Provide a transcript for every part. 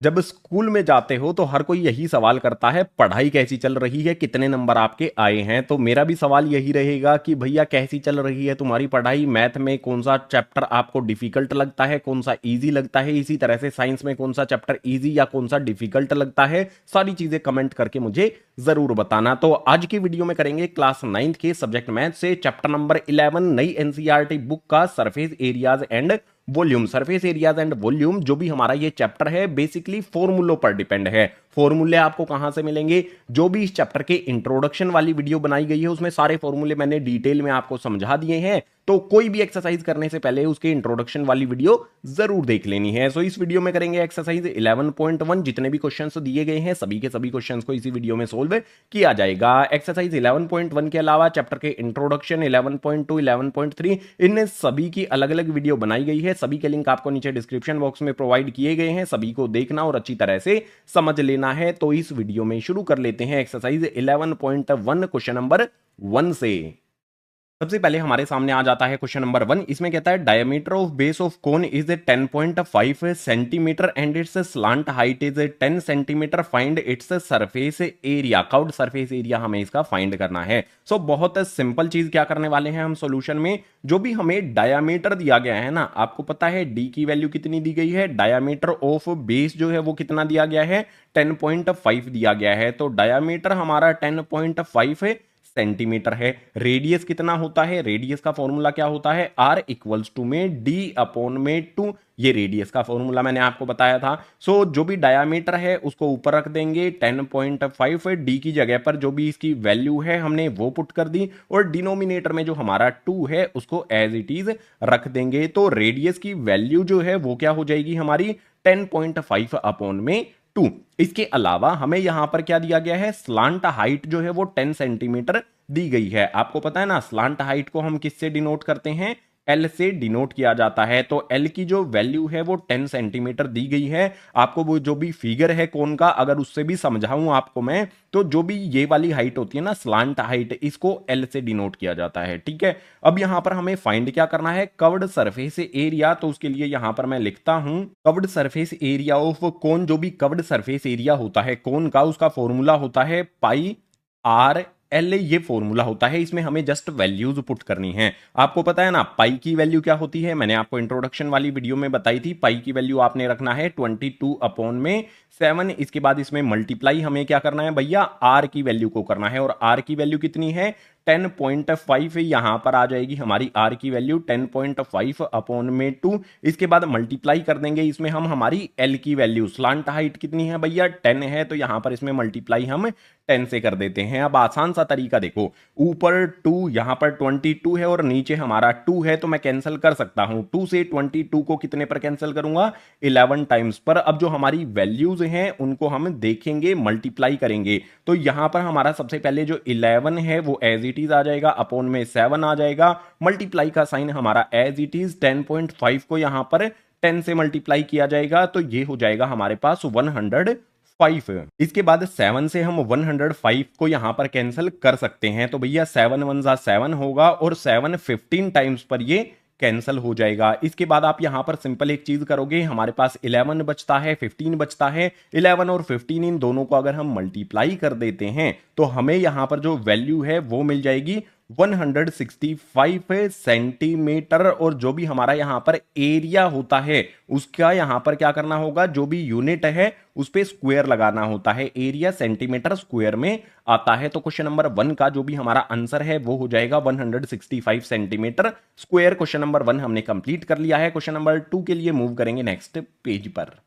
जब स्कूल में जाते हो तो हर कोई यही सवाल करता है, पढ़ाई कैसी चल रही है, कितने नंबर आपके आए हैं। तो मेरा भी सवाल यही रहेगा कि भैया कैसी चल रही है तुम्हारी पढ़ाई। मैथ में कौन सा चैप्टर आपको डिफिकल्ट लगता है, कौन सा इजी लगता है, इसी तरह से साइंस में कौन सा चैप्टर इजी या कौन सा डिफिकल्ट लगता है। सारी चीजें कमेंट करके मुझे जरूर बताना। तो आज की वीडियो में करेंगे क्लास 9 के सब्जेक्ट मैथ से चैप्टर नंबर 11 नई एनसीईआरटी बुक का surface areas and volume. Surface areas and volume जो भी हमारा ये चैप्टर है बेसिकली फॉर्मूलों पर डिपेंड है। फॉर्मूले आपको कहां से मिलेंगे? जो भी इस चैप्टर के इंट्रोडक्शन वाली वीडियो बनाई गई है उसमें सारे फॉर्मूले मैंने डिटेल में आपको समझा दिए हैं। तो कोई भी एक्सरसाइज करने से पहले उसके इंट्रोडक्शन वाली वीडियो जरूर देख लेनी है। सो इस वीडियो में करेंगे एक्सरसाइज 11.1। जितने भी क्वेश्चंस दिए गए हैं सभी के सभी क्वेश्चंस को इसी वीडियो में सोल्व किया जाएगा। एक्सरसाइज 11.1 के अलावा चैप्टर के इंट्रोडक्शन 11.2 11.3 इन सभी की अलग अलग वीडियो बनाई गई है। सभी के लिंक आपको नीचे डिस्क्रिप्शन बॉक्स में प्रोवाइड किए गए हैं, सभी को देखना और अच्छी तरह से समझ लेना है। तो इस वीडियो में शुरू कर लेते हैं एक्सरसाइज 11.1 क्वेश्चन नंबर 1 से। सबसे पहले हमारे सामने आ जाता है क्वेश्चन नंबर 1। इसमें कहता है diameter of base of cone is 10.5 centimetre and it's slant height is 10 centimetre. Find its surface area. Curved surface area हमें इसका फाइंड करना है। सो बहुत सिंपल चीज क्या करने वाले हैं हम सॉल्यूशन में। जो भी हमें डायमीटर दिया गया है ना, आपको पता है डी की वैल्यू कितनी दी गई है, डायमीटर ऑफ बेस जो है वो कितना दिया गया है, 10.5 दिया गया है। तो डायमीटर हमारा 10.5 सेंटीमीटर है। रेडियस कितना होता है? रेडियस का फॉर्मूला क्या होता है? आर इक्वल्स टू में डी अपॉन में 2। ये रेडियस का फॉर्मूला मैंने आपको बताया था। सो जो भी डायामीटर है उसको ऊपर रख देंगे 10.5। डी की जगह पर जो भी इसकी वैल्यू है हमने वो पुट कर दी और डिनोमिनेटर में जो हमारा 2 है उसको एज इट इज रख देंगे। तो रेडियस की वैल्यू जो है वो क्या हो जाएगी हमारी 10.5 अपॉन में 2। इसके अलावा हमें यहां पर क्या दिया गया है, स्लांट हाइट जो है वो 10 सेंटीमीटर दी गई है। आपको पता है ना स्लांट हाइट को हम किससे डिनोट करते हैं? एल से डिनोट किया जाता है। तो एल की जो वैल्यू है वो 10 सेंटीमीटर दी गई है। आपको वो जो भी फिगर है कौन का अगर उससे भी समझाऊं आपको मैं, तो जो भी ये वाली हाइट होती है ना स्लांट हाइट, इसको एल से डिनोट किया जाता है। ठीक है, अब यहां पर हमें फाइंड क्या करना है, कवर्ड सरफेस एरिया। तो उसके लिए यहां पर मैं लिखता हूं कवर्ड सरफेस एरिया ऑफ कोन। जो भी कवर्ड सरफेस एरिया होता है कोन का उसका फॉर्मूला होता है पाई आर एल। ये फॉर्मूला होता है, इसमें हमें जस्ट वैल्यूज पुट करनी है। आपको पता है ना पाई की वैल्यू क्या होती है, मैंने आपको इंट्रोडक्शन वाली वीडियो में बताई थी। पाई की वैल्यू आपने रखना है 22 अपॉन में 7। इसके बाद इसमें मल्टीप्लाई हमें क्या करना है भैया, आर की वैल्यू को करना है। और आर की वैल्यू कितनी है 10.5। यहां पर आ जाएगी हमारी आर की वैल्यू 10.5 अपॉन में 2। इसके बाद मल्टीप्लाई कर देंगे इसमें हम हमारी एल की वैल्यू। स्लांट हाइट कितनी है भैया 10 है, तो यहां पर इसमें मल्टीप्लाई हम 10 से कर देते हैं। अब आसान सा तरीका देखो, ऊपर 2 यहां पर 22 है और नीचे हमारा 2 है, तो मैं कैंसिल कर सकता हूं। 2 से 22 को कितने पर कैंसिल करूंगा, 11 टाइम्स पर। अब जो हमारी वैल्यूज हैं उनको हम देखेंगे, मल्टीप्लाई करेंगे। तो यहां पर हमारा सबसे पहले जो 11 है वो एज इट इज आ जाएगा, अपॉन में 7 आ जाएगा। मल्टीप्लाई का साइन हमारा एज इट इज 10.5 को यहां पर 10 से मल्टीप्लाई किया जाएगा, तो ये हो जाएगा हमारे पास 105। इसके बाद 7 से हम 105 को यहां पर कैंसिल कर सकते हैं। तो भैया 7 1 जा 7 होगा और 7 15 टाइम्स पर ये कैंसिल हो जाएगा। इसके बाद आप यहां पर सिंपल एक चीज करोगे, हमारे पास 11 बचता है, 15 बचता है। 11 और 15 इन दोनों को अगर हम मल्टीप्लाई कर देते हैं तो हमें यहां पर जो वैल्यू है वो मिल जाएगी 165 सेंटीमीटर। और जो भी हमारा यहां पर एरिया होता है उसका यहां पर क्या करना होगा, जो भी यूनिट है उस पे स्क्वायर लगाना होता है। एरिया सेंटीमीटर स्क्वायर में आता है। तो क्वेश्चन नंबर 1 का जो भी हमारा आंसर है वो हो जाएगा 165 सेंटीमीटर स्क्वायर। क्वेश्चन नंबर 1 हमने कंप्लीट कर लिया है। क्वेश्चन नंबर 2 के लिए मूव करेंगे नेक्स्ट पेज पर।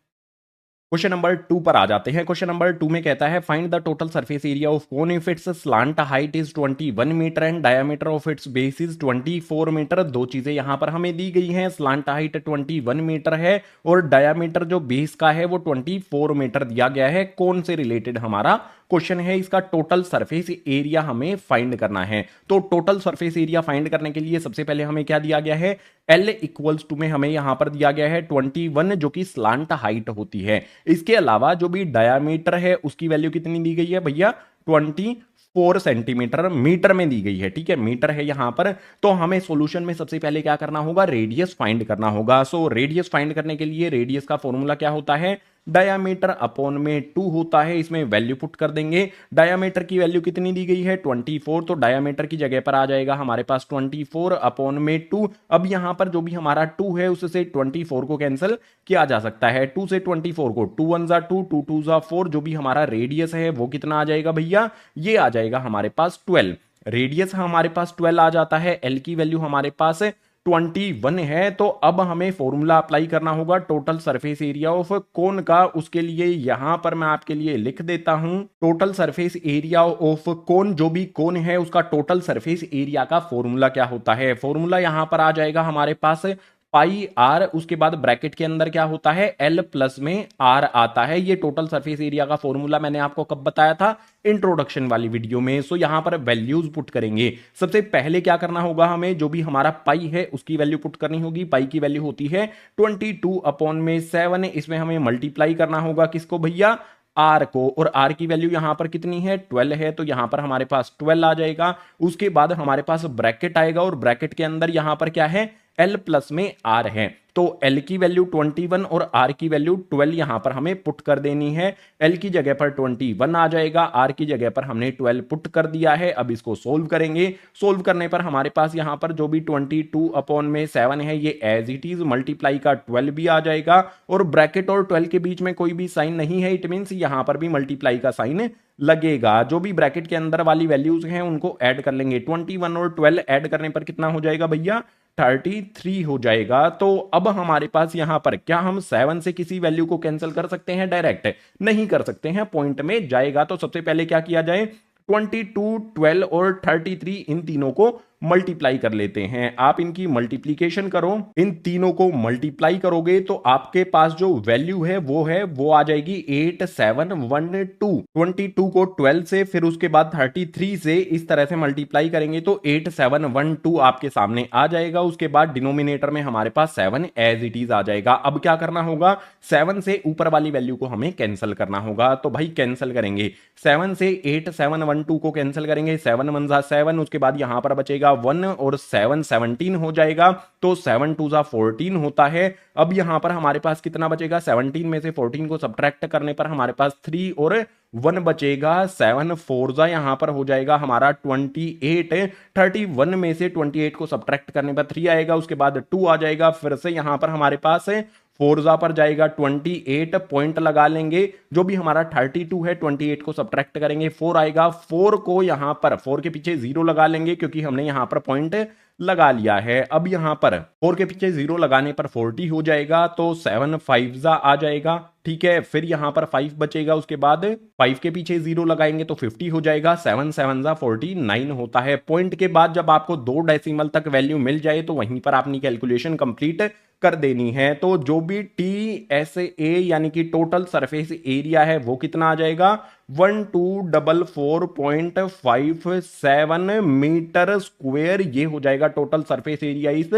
क्वेश्चन नंबर 2 पर आ जाते हैं। क्वेश्चन नंबर 2 में कहता है find the total surface area of cone if its slant height is 21 metre and diameter of its base is 24 metre. दो चीजें यहां पर हमें दी गई हैं, स्लांट हाइट 21 मीटर है और डायमीटर जो बेस का है वो 24 मीटर दिया गया है। कोन से रिलेटेड हमारा क्वेश्चन है, इसका टोटल सरफेस एरिया हमें फाइंड करना है। तो टोटल सरफेस एरिया फाइंड करने के लिए सबसे पहले हमें क्या दिया गया है, एल इक्वल्स टू में हमें यहां पर दिया गया है 21 जो कि स्लांट हाइट होती है। इसके अलावा जो भी डायामीटर है उसकी वैल्यू कितनी दी गई है भैया 24 सेंटीमीटर मीटर में दी गई है। ठीक है, मीटर है यहां पर। तो हमें सॉल्यूशन में सबसे पहले क्या करना होगा, रेडियस फाइंड करना होगा। सो रेडियस फाइंड करने के लिए रेडियस का फॉर्मूला क्या होता है, डायामीटर अपॉन में 2 होता है, इसमें वैल्यू पुट कर देंगे। डायामीटर की वैल्यू कितनी दी गई है 24, तो डायामीटर की जगह पर आ जाएगा हमारे पास 24 अपॉन में 2। अब यहां पर जो भी हमारा 2 है उससे 24 को कैंसिल किया जा सकता है। 2 से 24 को 2 1 जा 2, 2 2 जा 4, जो भी हमारा रेडियस है वो कितना आ जाएगा भैया, ये आ जाएगा हमारे पास 12। रेडियस हमारे पास 12 आ जाता है, एल की वैल्यू हमारे पास 21 है। तो अब हमें फॉर्मूला अप्लाई करना होगा टोटल सरफेस एरिया ऑफ कोन का। उसके लिए यहां पर मैं आपके लिए लिख देता हूं, टोटल सरफेस एरिया ऑफ कोन, जो भी कोन है उसका टोटल सरफेस एरिया का फॉर्मूला क्या होता है। फॉर्मूला यहां पर आ जाएगा हमारे पास पाई आर, उसके बाद ब्रैकेट के अंदर क्या होता है एल प्लस में आर आता है। ये टोटल सरफेस एरिया का फॉर्मूला मैंने आपको कब बताया था, इंट्रोडक्शन वाली वीडियो में। सो यहां पर वैल्यूज पुट करेंगे। सबसे पहले क्या करना होगा, हमें जो भी हमारा पाई है उसकी वैल्यू पुट करनी होगी। पाई की वैल्यू होती है 22 अपॉन में 7, इसमें हमें मल्टीप्लाई करना होगा किसको भैया, आर को, और आर की वैल्यू यहां पर कितनी है 12 है, तो यहां पर हमारे पास 12 आ जाएगा। उसके बाद हमारे पास ब्रैकेट आएगा और ब्रैकेट के अंदर यहां पर क्या है एल प्लस में आर है, तो एल की वैल्यू 21 और आर की वैल्यू 12 यहां पर हमें पुट कर देनी है। एल की जगह पर 21 आ जाएगा, आर की जगह पर हमने 12 पुट कर दिया है। अब इसको सोल्व करेंगे। सोल्व करने पर हमारे पास यहां पर जो भी 22 अपॉन में 7 है ये एज इट इज मल्टीप्लाई का 12 भी आ जाएगा, और ब्रैकेट और 12 के बीच में कोई भी साइन नहीं है, इट मींस यहां पर भी मल्टीप्लाई का साइन लगेगा। जो भी ब्रैकेट के अंदर वाली वैल्यूज हैं उनको ऐड कर लेंगे। 21 और 12 ऐड करने पर कितना हो जाएगा भैया, 33 हो जाएगा। तो अब हमारे पास यहां पर क्या हम 7 से किसी वैल्यू को कैंसिल कर सकते हैं डायरेक्ट, नहीं कर सकते हैं, पॉइंट में जाएगा। तो सबसे पहले क्या किया जाए, 22, 12 और 33 इन तीनों को मल्टीप्लाई कर लेते हैं। आप इनकी मल्टीप्लीकेशन करो, इन तीनों को मल्टीप्लाई करोगे तो आपके पास जो वैल्यू है वो आ जाएगी 8712। 22 को 12 से, फिर उसके बाद 33 से इस तरह से मल्टीप्लाई करेंगे तो 8712 आपके सामने आ जाएगा। उसके बाद डिनोमिनेटर में हमारे पास 7 एज इट इज आ जाएगा। अब क्या करना होगा, 7 से ऊपर वाली वैल्यू को हमें कैंसिल करना होगा। तो भाई कैंसिल करेंगे, 7 से 8712 को कैंसिल करेंगे, 7 1 जा 7, उसके बाद यहां पर बचेगा 1 और 7 17 हो जाएगा, तो 7 2 जा 14 होता है। अब यहां पर हमारे पास कितना बचेगा, 17 में से 14 को सब्ट्रैक्ट करने पर हमारे पास 3 और 1 बचेगा। 7 4 जा यहां पर हो जाएगा हमारा 28। 31 में से 28 को सब्ट्रैक्ट करने पर 3 आएगा, उसके बाद 2 आ जाएगा। फिर से यहां पर हमारे पास है फोर्जा पर जाएगा 28, पॉइंट लगा लेंगे। जो भी हमारा 32 है 28 को सब्ट्रैक्ट करेंगे 4 आएगा। 4 को यहां पर 4 के पीछे 0 लगा लेंगे क्योंकि हमने यहां पर पॉइंट लगा लिया है। अब यहां पर 4 के पीछे 0 लगाने पर 40 हो जाएगा, तो 7 5 जा आ जाएगा, ठीक है। फिर यहां पर 5 बचेगा, उसके बाद 5 के पीछे 0 लगाएंगे तो 50 हो जाएगा। 7 7 जा 49 होता है। पॉइंट के बाद जब आपको 2 डेसिमल तक वैल्यू मिल जाए तो वहीं पर अपनी कैलकुलेशन कंप्लीट कर देनी है। तो जो भी TSA यानी कि टोटल सरफेस एरिया है वो कितना आ जाएगा, 1244.57 मीटर स्क्वायर। ये हो जाएगा टोटल सरफेस एरिया इस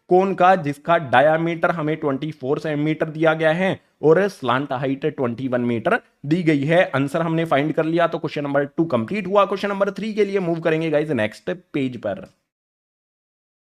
कोन का, जिसका डायामीटर हमें 24 सेंटीमीटर दिया गया है और स्लांट हाइट 21 मीटर दी गई है। आंसर हमने फाइंड कर लिया, तो क्वेश्चन नंबर 2 कंप्लीट हुआ। क्वेश्चन नंबर 3 के लिए मूव करेंगे गाइस नेक्स्ट पेज पर।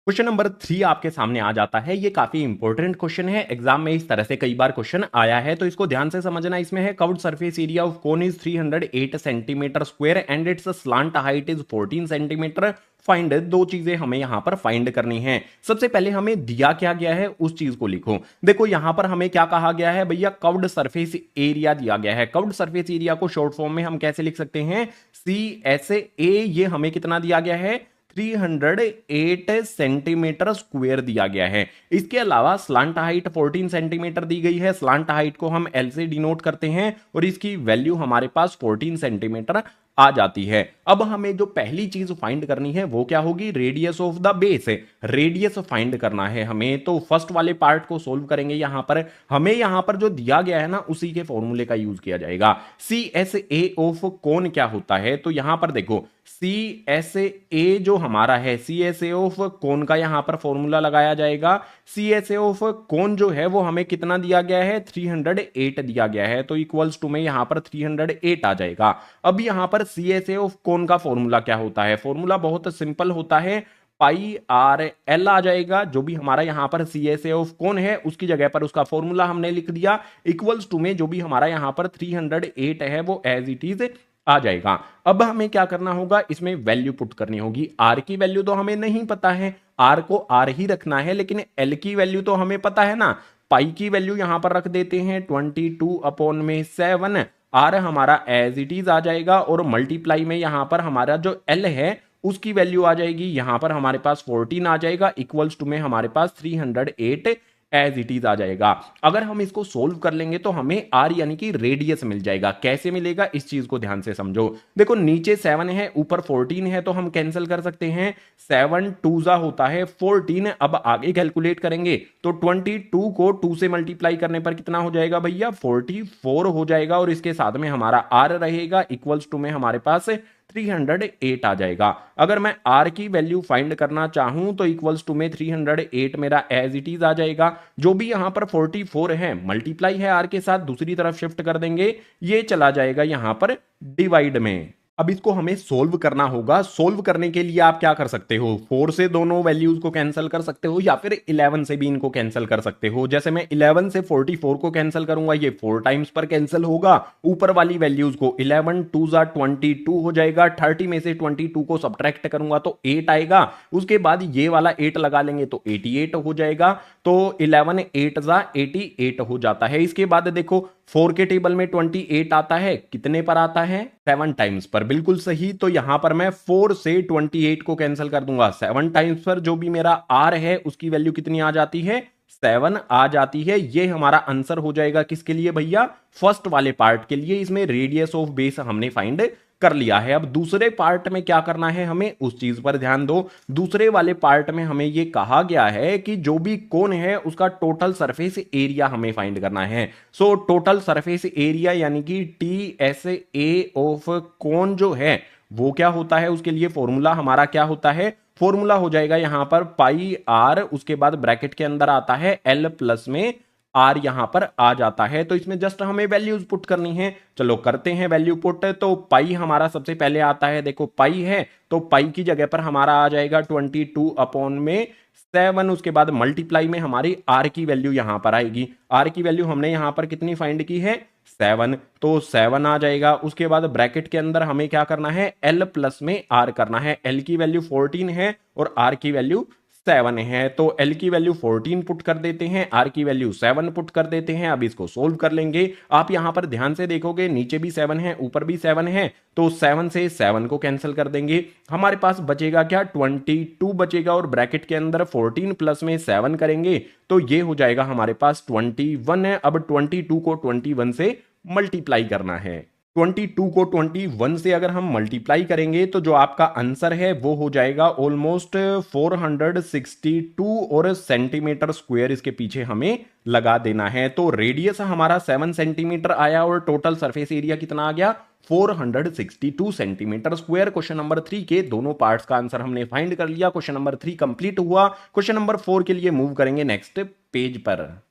क्वेश्चन नंबर 3 आपके सामने आ जाता है। ये काफी इंपॉर्टेंट क्वेश्चन है, एग्जाम में इस तरह से कई बार क्वेश्चन आया है, तो इसको ध्यान से समझना। इसमें है curved surface area of cone is 308 centimetre square and it's slant height is 14 centimetre. Find, दो चीजें हमें यहां पर फाइंड करनी है। सबसे पहले हमें दिया क्या गया है उस चीज को लिखो। देखो यहां पर हमें क्या कहा गया है भैया, कर्व्ड सरफेस एरिया दिया गया है। कर्व्ड सरफेस एरिया को शॉर्ट फॉर्म में हम कैसे लिख सकते हैं, CSA। ये हमें कितना दिया गया है, 308 सेंटीमीटर स्क्वायर दिया गया है। इसके अलावा स्लांट हाइट 14 सेंटीमीटर दी गई है। स्लांट हाइट को हम L से डिनोट करते हैं और इसकी वैल्यू हमारे पास 14 सेंटीमीटर आ जाती है। अब हमें जो पहली चीज फाइंड करनी है वो क्या होगी, radius of the base. Radius find करना है हमें, तो फर्स्ट वाले पार्ट को सोल्व करेंगे। यहां पर हमें यहां पर जो दिया गया है ना उसी के फॉर्मूले का यूज किया जाएगा। CSA ऑफ कोन क्या होता है, तो यहां पर देखो CSA जो हमारा है, CSA ऑफ कोन का यहां पर फॉर्मूला लगाया जाएगा। CSA ऑफ कोन जो है वो हमें कितना दिया गया है, 308 दिया गया है, तो इक्वल्स टू में यहां पर 308 आ जाएगा। अब यहां पर CSA ऑफ कोन का फॉर्मूला क्या होता है, फॉर्मूला बहुत सिंपल होता है, पाई आर एल आ जाएगा, जो भी हमारा यहां पर सी एस ए ऑफ कौन है उसकी जगह पर उसका फॉर्मूला हमने लिख दिया, इक्वल्स टू में जो भी हमारा यहां पर 308 है वो एज इट इज आ जाएगा। अब हमें क्या करना होगा, इसमें वैल्यू पुट करनी होगी। आर की वैल्यू तो हमें नहीं पता है, आर को आर ही रखना है, लेकिन एल की वैल्यू तो हमें पता है ना। पाई की वैल्यू यहां पर रख देते हैं 22/7। आर हमारा एज इट इज आ जाएगा और मल्टीप्लाई में यहां पर हमारा जो एल है उसकी वैल्यू आ जाएगी, यहां पर हमारे पास 14 आ जाएगा, इक्वल्स टू में हमारे पास 308 एज इट इज आ जाएगा। अगर हम इसको सोल्व कर लेंगे तो हमें आर यानी कि रेडियस मिल जाएगा। कैसे मिलेगा इस चीज को ध्यान से समझो। देखो नीचे 7 है, ऊपर 14 है, तो हम कैंसिल कर सकते हैं। 7 2 होता है 14। अब आगे कैलकुलेट करेंगे तो 22 को 2 से मल्टीप्लाई करने पर कितना हो जाएगा भैया, 44 हो जाएगा, और इसके साथ में हमारा आर रहेगा, इक्वल्स टू में हमारे पास 308 आ जाएगा। अगर मैं r की वैल्यू फाइंड करना चाहूं तो इक्वल्स टू में 308 मेरा एज इट इज आ जाएगा। जो भी यहां पर 44 है मल्टीप्लाई है r के साथ, दूसरी तरफ शिफ्ट कर देंगे, ये चला जाएगा यहां पर डिवाइड में। अब इसको हमें सोल्व करना होगा। सोल्व करने के लिए आप क्या कर सकते हो, 4 से दोनों वैल्यूज को कैंसिल कर सकते हो, या फिर 11 से भी इनको कैंसिल कर सकते हो। जैसे मैं 11 से 44 को कैंसिल करूंगा, ये 4 टाइम्स पर कैंसिल होगा। ऊपर वाली वैल्यूज को 11 2 22 हो जाएगा। 30 में से 22 को सब्ट्रैक्ट करूंगा तो 8 आएगा। उसके बाद ये वाला 8 लगा लेंगे तो 88 हो जाएगा। तो 11 8 88 हो जाता है। इसके बाद देखो 4 के टेबल में 28 आता है, कितने पर आता है, 7 टाइम्स पर। बिल्कुल सही। तो यहां पर मैं 4 से 28 को कैंसिल कर दूंगा, 7 टाइम्स पर जो भी मेरा आर है उसकी वैल्यू कितनी आ जाती है, 7 आ जाती है। ये हमारा आंसर हो जाएगा किसके लिए भैया, फर्स्ट वाले पार्ट के लिए। इसमें रेडियस ऑफ बेस हमने फाइंड कर लिया है। अब दूसरे पार्ट में क्या करना है हमें, उस चीज पर ध्यान दो। दूसरे वाले पार्ट में हमें यह कहा गया है कि जो भी कोन है उसका टोटल सरफेस एरिया हमें फाइंड करना है। सो टोटल सरफेस एरिया यानी कि TSA ऑफ कोन जो है वो क्या होता है, उसके लिए फॉर्मूला हमारा क्या होता है, फॉर्मूला हो जाएगा यहां पर पाई आर, उसके बाद ब्रैकेट के अंदर आता है एल प्लस में आर यहां पर आ जाता है। तो इसमें जस्ट हमें वैल्यूज पुट करनी है। चलो करते हैं वैल्यू पुट। तो पाई हमारा सबसे पहले आता है, देखो पाई है तो पाई की जगह पर हमारा आ जाएगा 22/7। उसके बाद मल्टीप्लाई में हमारी आर की वैल्यू यहां पर आएगी। आर की वैल्यू हमने यहां पर कितनी फाइंड की है, 7, तो 7 आ जाएगा। उसके बाद ब्रैकेट के अंदर हमें क्या करना है, एल प्लस में आर करना है। एल की वैल्यू 14 है और आर की वैल्यू 7 है। तो L की वैल्यू 14 पुट कर देते हैं, R की वैल्यू 7 पुट कर देते हैं। अब इसको सोल्व कर लेंगे। आप यहां पर ध्यान से देखोगे नीचे भी 7 है ऊपर भी 7 है, तो 7 से 7 को कैंसिल कर देंगे। हमारे पास बचेगा क्या, 22 बचेगा, और ब्रैकेट के अंदर 14 प्लस में 7 करेंगे तो ये हो जाएगा हमारे पास 21 है। अब 22 को 21 से मल्टीप्लाई करना है। 22 को 21 से अगर हम मल्टीप्लाई करेंगे तो जो आपका आंसर है वो हो जाएगा ऑलमोस्ट 462, और सेंटीमीटर स्क्वायर इसके पीछे हमें लगा देना है। तो रेडियस हमारा 7 सेंटीमीटर आया और टोटल सरफेस एरिया कितना आ गया, 462 सेंटीमीटर स्क्वायर। क्वेश्चन नंबर 3 के दोनों पार्ट्स का आंसर हमने फाइंड कर लिया। क्वेश्चन नंबर 3 कंप्लीट हुआ। क्वेश्चन नंबर 4 के लिए मूव करेंगे नेक्स्ट पेज पर।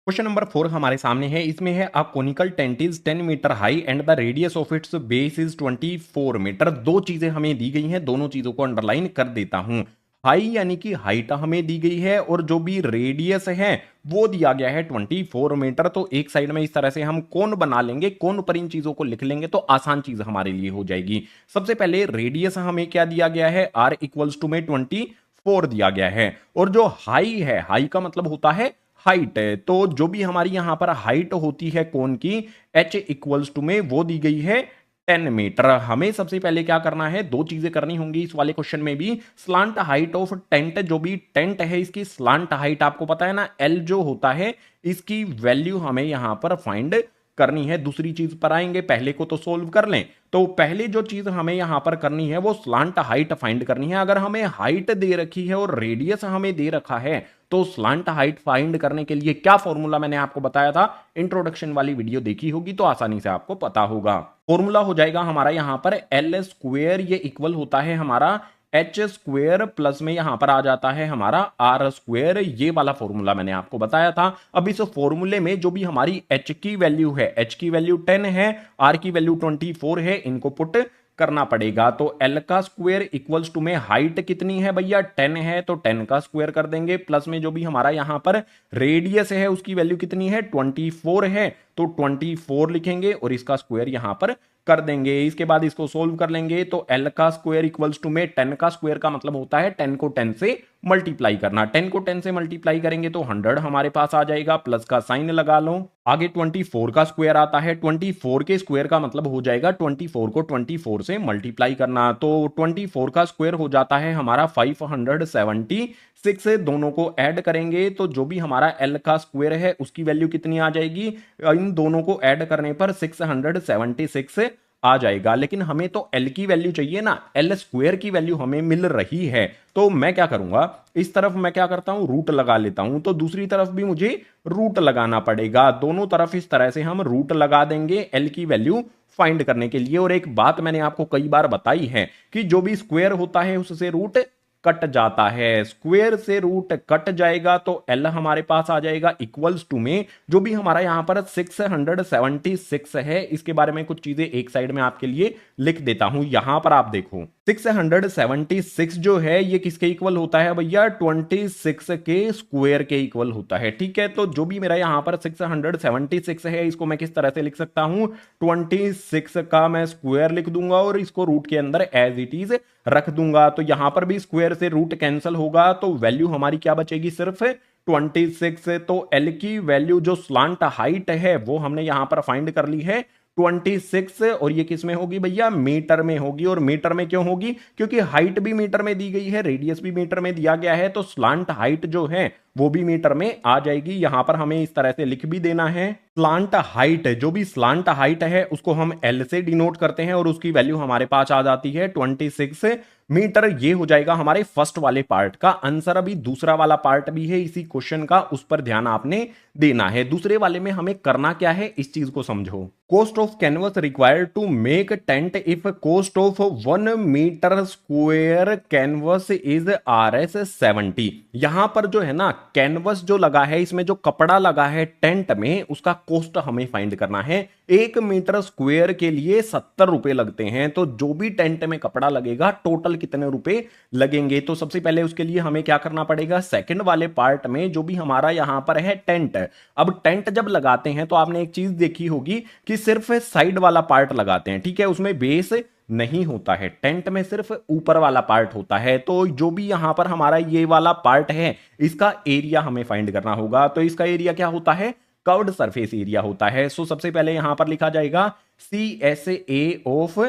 क्वेश्चन नंबर 4 हमारे सामने है। इसमें है a conical tent is 10 metre high and the radius of its base is 24 metre. दो चीजें हमें दी गई हैं, दोनों चीजों को अंडरलाइन कर देता हूं। हाई यानी कि हाइट हमें दी गई है, और जो भी रेडियस है वो दिया गया है 24 मीटर। तो एक साइड में इस तरह से हम कोन बना लेंगे, कोन पर इन चीजों को लिख लेंगे तो आसान चीज हमारे लिए हो जाएगी। सबसे पहले रेडियस हमें क्या दिया गया है, r इक्वल्स टू में 24 दिया गया है, और जो हाई है, हाई का मतलब होता है हाइट है, तो जो भी हमारी यहां पर हाइट होती है कोन की, h इक्वल्स टू में वो दी गई है 10 मीटर। हमें सबसे पहले क्या करना है, दो चीजें करनी होंगी इस वाले क्वेश्चन में भी। स्लांट हाइट ऑफ टेंट, जो भी टेंट है इसकी स्लांट हाइट आपको पता है ना, L जो होता है इसकी वैल्यू हमें यहां पर फाइंड करनी है। दूसरी चीज पर आएंगे, पहले को तो सोल्व कर लें। तो पहले जो चीज हमें यहां पर करनी है वो स्लांट हाइट फाइंड करनी है। अगर हमें हाइट दे रखी है और रेडियस हमें दे रखा है तो स्लांट हाइट फाइंड करने के लिए क्या फॉर्मूला मैंने आपको बताया था, इंट्रोडक्शन वाली वीडियो देखी होगी तो आसानी से आपको पता होगा। फॉर्मूला हो जाएगा हमारा यहां पर L स्क्वायर, ये इक्वल होता है हमारा एच स्क्वायर, प्लस में यहां पर आ जाता है हमारा आर स्क्वायर। ये वाला फॉर्मूला मैंने आपको बताया था। अब इस फॉर्मूले में जो भी हमारी एच की वैल्यू है, एच की वैल्यू 10 है, आर की वैल्यू 24 है, इनको पुट करना पड़ेगा। तो एल का स्क्वायर इक्वल्स टू में हाइट कितनी है भैया 10 है, तो 10 का स्क्वायर कर देंगे, प्लस में जो भी हमारा यहां पर रेडियस है उसकी वैल्यू कितनी है 24 है, तो 24 लिखेंगे और इसका स्क्वायर यहां पर कर देंगे। इसके बाद इसको सोल्व कर लेंगे, तो एल का स्क्वायर इक्वल्स टू में 10 का स्क्वायर का मतलब होता है 10 को 10 से मल्टीप्लाई करना। 10 को 10 से मल्टीप्लाई करेंगे तो 100 हमारे पास आ जाएगा, प्लस का साइन लगा लो। आगे 24 का स्क्वायर आता है, 24 के स्क्वायर का मतलब हो जाएगा 24 को 24 से मल्टीप्लाई करना। तो 24 का स्क्वायर हो जाता है हमारा 576। दोनों को ऐड करेंगे तो जो भी हमारा एल का स्क्वायर है उसकी वैल्यू कितनी आ जाएगी, इन दोनों को ऐड करने पर 676 आ जाएगा। लेकिन हमें तो एल की वैल्यू चाहिए ना, एल स्क्वायर की वैल्यू हमें मिल रही है। तो मैं क्या करूंगा, इस तरफ मैं क्या करता हूं रूट लगा लेता हूं, तो दूसरी तरफ भी मुझे रूट लगाना पड़ेगा। दोनों तरफ इस तरह से हम रूट लगा देंगे एल की वैल्यू फाइंड करने के लिए। और एक बात मैंने आपको कई बार बताई है कि जो भी स्क्वायर होता है उससे रूट कट जाता है, स्क्वायर से रूट कट जाएगा तो एल हमारे पास आ जाएगा इक्वल्स टू में जो भी हमारा यहां पर 676 है। इसके बारे में कुछ चीजें एक साइड में आपके लिए लिख देता हूं। यहां पर आप देखो 676 जो है ये किसके इक्वल होता है भैया 26 के स्क्वायर के इक्वल होता है। ठीक है, तो जो भी मेरा यहां पर 676 है इसको मैं किस तरह से लिख सकता हूं, 26 का मैं स्क्वायर लिख दूंगा और इसको रूट के अंदर एज इट इज रख दूंगा। तो यहां पर भी स्क्वायर से रूट कैंसिल होगा तो वैल्यू हमारी क्या बचेगी सिर्फ 26। तो एल की वैल्यू जो स्लांट हाइट है वो हमने यहां पर फाइंड कर ली है 26, और ये किस में होगी भैया मीटर में होगी। और मीटर में क्यों होगी, क्योंकि हाइट भी मीटर में दी गई है, रेडियस भी मीटर में दिया गया है, तो स्लांट हाइट जो है वो भी मीटर में आ जाएगी। यहां पर हमें इस तरह से लिख भी देना है स्लांट हाइट, जो भी स्लांट हाइट है उसको हम एल से डिनोट करते हैं और उसकी वैल्यू हमारे पास आ जाती है 26 मीटर। ये हो जाएगा हमारे फर्स्ट वाले पार्ट का आंसर। अभी दूसरा वाला पार्ट भी है इसी क्वेश्चन का, उस पर ध्यान आपने देना है। दूसरे वाले में हमें करना क्या है इस चीज को समझो। Cost of canvas required to make tent if cost of 1 metre square canvas is RS 70। यहां पर जो है ना कैनवस जो लगा है, इसमें जो कपड़ा लगा है टेंट में, उसका कॉस्ट हमें फाइंड करना है। 1 मीटर स्क्वायर के लिए 70 रुपए लगते हैं, तो जो भी टेंट में कपड़ा लगेगा टोटल कितने रुपए लगेंगे। तो सबसे पहले उसके लिए हमें क्या करना पड़ेगा, सेकंड वाले पार्ट में जो भी हमारा यहां पर है टेंट। अब टेंट जब लगाते हैं तो आपने एक चीज देखी होगी कि सिर्फ साइड वाला पार्ट लगाते हैं, ठीक है, उसमें बेस नहीं होता है, टेंट में सिर्फ ऊपर वाला पार्ट होता है। तो जो भी यहां पर हमारा ये वाला पार्ट है इसका एरिया हमें फाइंड करना होगा। तो इसका एरिया क्या होता है, कर्व्ड सरफेस एरिया होता है। सो सबसे पहले यहां पर लिखा जाएगा CSA ऑफ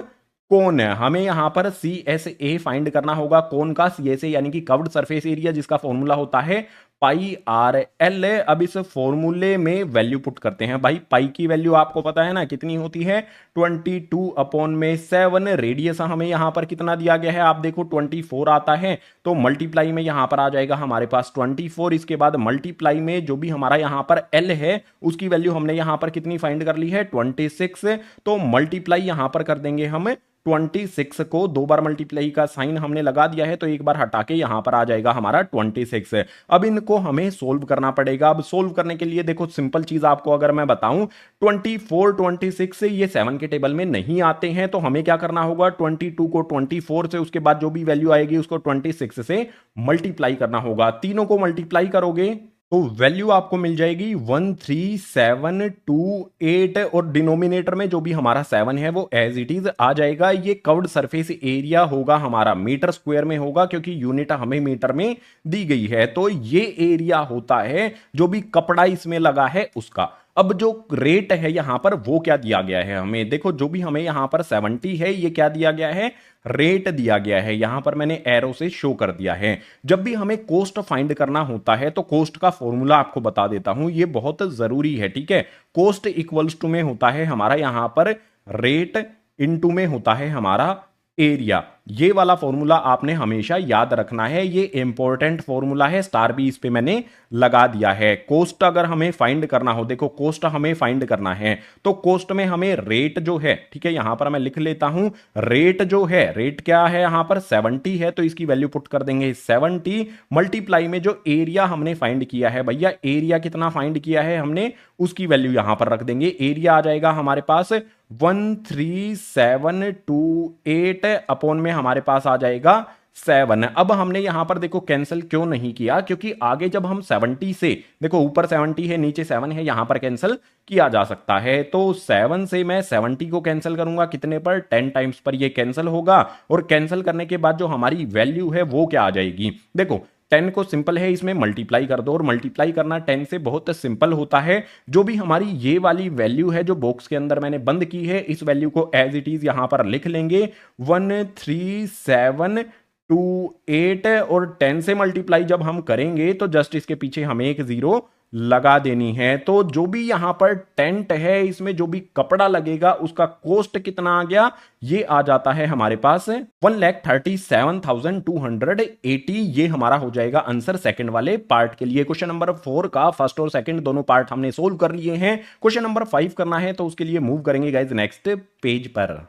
कोन है, हमें यहां पर CSA फाइंड करना होगा कोन का, CSA यानी कि कर्व्ड सरफेस एरिया, जिसका फॉर्मूला होता है पाई RL। अब इस फॉर्मूले में वैल्यू पुट करते हैं। भाई पाई की वैल्यू आपको पता है ना कितनी होती है 22/7। रेडियस हमें यहां पर कितना दिया गया है आप देखो 24 आता है, तो मल्टीप्लाई में यहां पर आ जाएगा हमारे पास 24। इसके बाद मल्टीप्लाई में जो भी हमारा यहां पर L है उसकी वैल्यू हमने यहां पर कितनी फाइंड कर ली है 26। तो मल्टीप्लाई यहां पर कर देंगे हम 26 को, 2 बार मल्टीप्लाई का साइन हमने लगा दिया है तो एक बार हटा के यहां पर आ जाएगा हमारा 26। अब इनको हमें सोल्व करना पड़ेगा। अब सोल्व करने के लिए देखो सिंपल चीज आपको अगर मैं बताऊं 24 26 ये 7 के टेबल में नहीं आते हैं, तो हमें क्या करना होगा 22 को 24 से, उसके बाद जो भी वैल्यू आएगी उसको 26 से मल्टीप्लाई करना होगा। तीनों को मल्टीप्लाई करोगे तो वैल्यू आपको मिल जाएगी 13728, और डिनोमिनेटर में जो भी हमारा 7 है वो एज इट इज आ जाएगा। ये कर्व्ड सरफेस एरिया होगा हमारा, मीटर स्क्वायर में होगा क्योंकि यूनिट हमें मीटर में दी गई है। तो ये एरिया होता है जो भी कपड़ा इसमें लगा है उसका। अब जो रेट है यहां पर वो क्या दिया गया है हमें, देखो जो भी हमें यहां पर 70 है ये क्या दिया गया है, रेट दिया गया है। यहां पर मैंने एरो से शो कर दिया है। जब भी हमें कोस्ट फाइंड करना होता है तो कोस्ट का फॉर्मूला आपको बता देता हूं, ये बहुत जरूरी है, ठीक है। कोस्ट इक्वल्स टू में होता है हमारा यहां पर रेट, इनटू में होता है हमारा एरिया। ये वाला फॉर्मूला आपने हमेशा याद रखना है, ये इंपॉर्टेंट फॉर्मूला है, स्टार भी इस पे मैंने लगा दिया है। कोस्ट अगर हमें फाइंड करना हो, देखो कोस्ट हमें फाइंड करना है तो कोस्ट में हमें रेट जो है, ठीक है, यहां पर मैं लिख लेता हूं, रेट जो है, रेट क्या है यहां पर 70 है, तो इसकी वैल्यू पुट कर देंगे 70 मल्टीप्लाई में जो एरिया हमने फाइंड किया है, भैया एरिया कितना फाइंड किया है हमने, उसकी वैल्यू यहां पर रख देंगे। एरिया आ जाएगा हमारे पास 13728 अपॉन में हमारे पास आ जाएगा 7। अब हमने यहां पर देखो कैंसिल क्यों नहीं किया, क्योंकि आगे जब हम 70 से, देखो ऊपर 70 है नीचे 7 है, यहां पर कैंसिल किया जा सकता है, तो 7 से मैं 70 को कैंसिल करूंगा कितने पर, 10 टाइम्स पर ये कैंसिल होगा, और कैंसिल करने के बाद जो हमारी वैल्यू है वो क्या आ जाएगी, देखो 10 को सिंपल है इसमें मल्टीप्लाई कर दो, और मल्टीप्लाई करना 10 से बहुत सिंपल होता है। जो भी हमारी ये वाली वैल्यू है जो बॉक्स के अंदर मैंने बंद की है, इस वैल्यू को एज इट इज यहां पर लिख लेंगे 13728, और 10 से मल्टीप्लाई जब हम करेंगे तो जस्ट इसके पीछे हमें एक जीरो लगा देनी है। तो जो भी यहां पर टेंट है, इसमें जो भी कपड़ा लगेगा उसका कॉस्ट कितना आ गया, ये आ जाता है हमारे पास 1,37,280। ये हमारा हो जाएगा आंसर सेकंड वाले पार्ट के लिए। क्वेश्चन नंबर 4 का फर्स्ट और सेकंड दोनों पार्ट हमने सोल्व कर लिए हैं। क्वेश्चन नंबर 5 करना है तो उसके लिए मूव करेंगे गाइज नेक्स्ट पेज पर।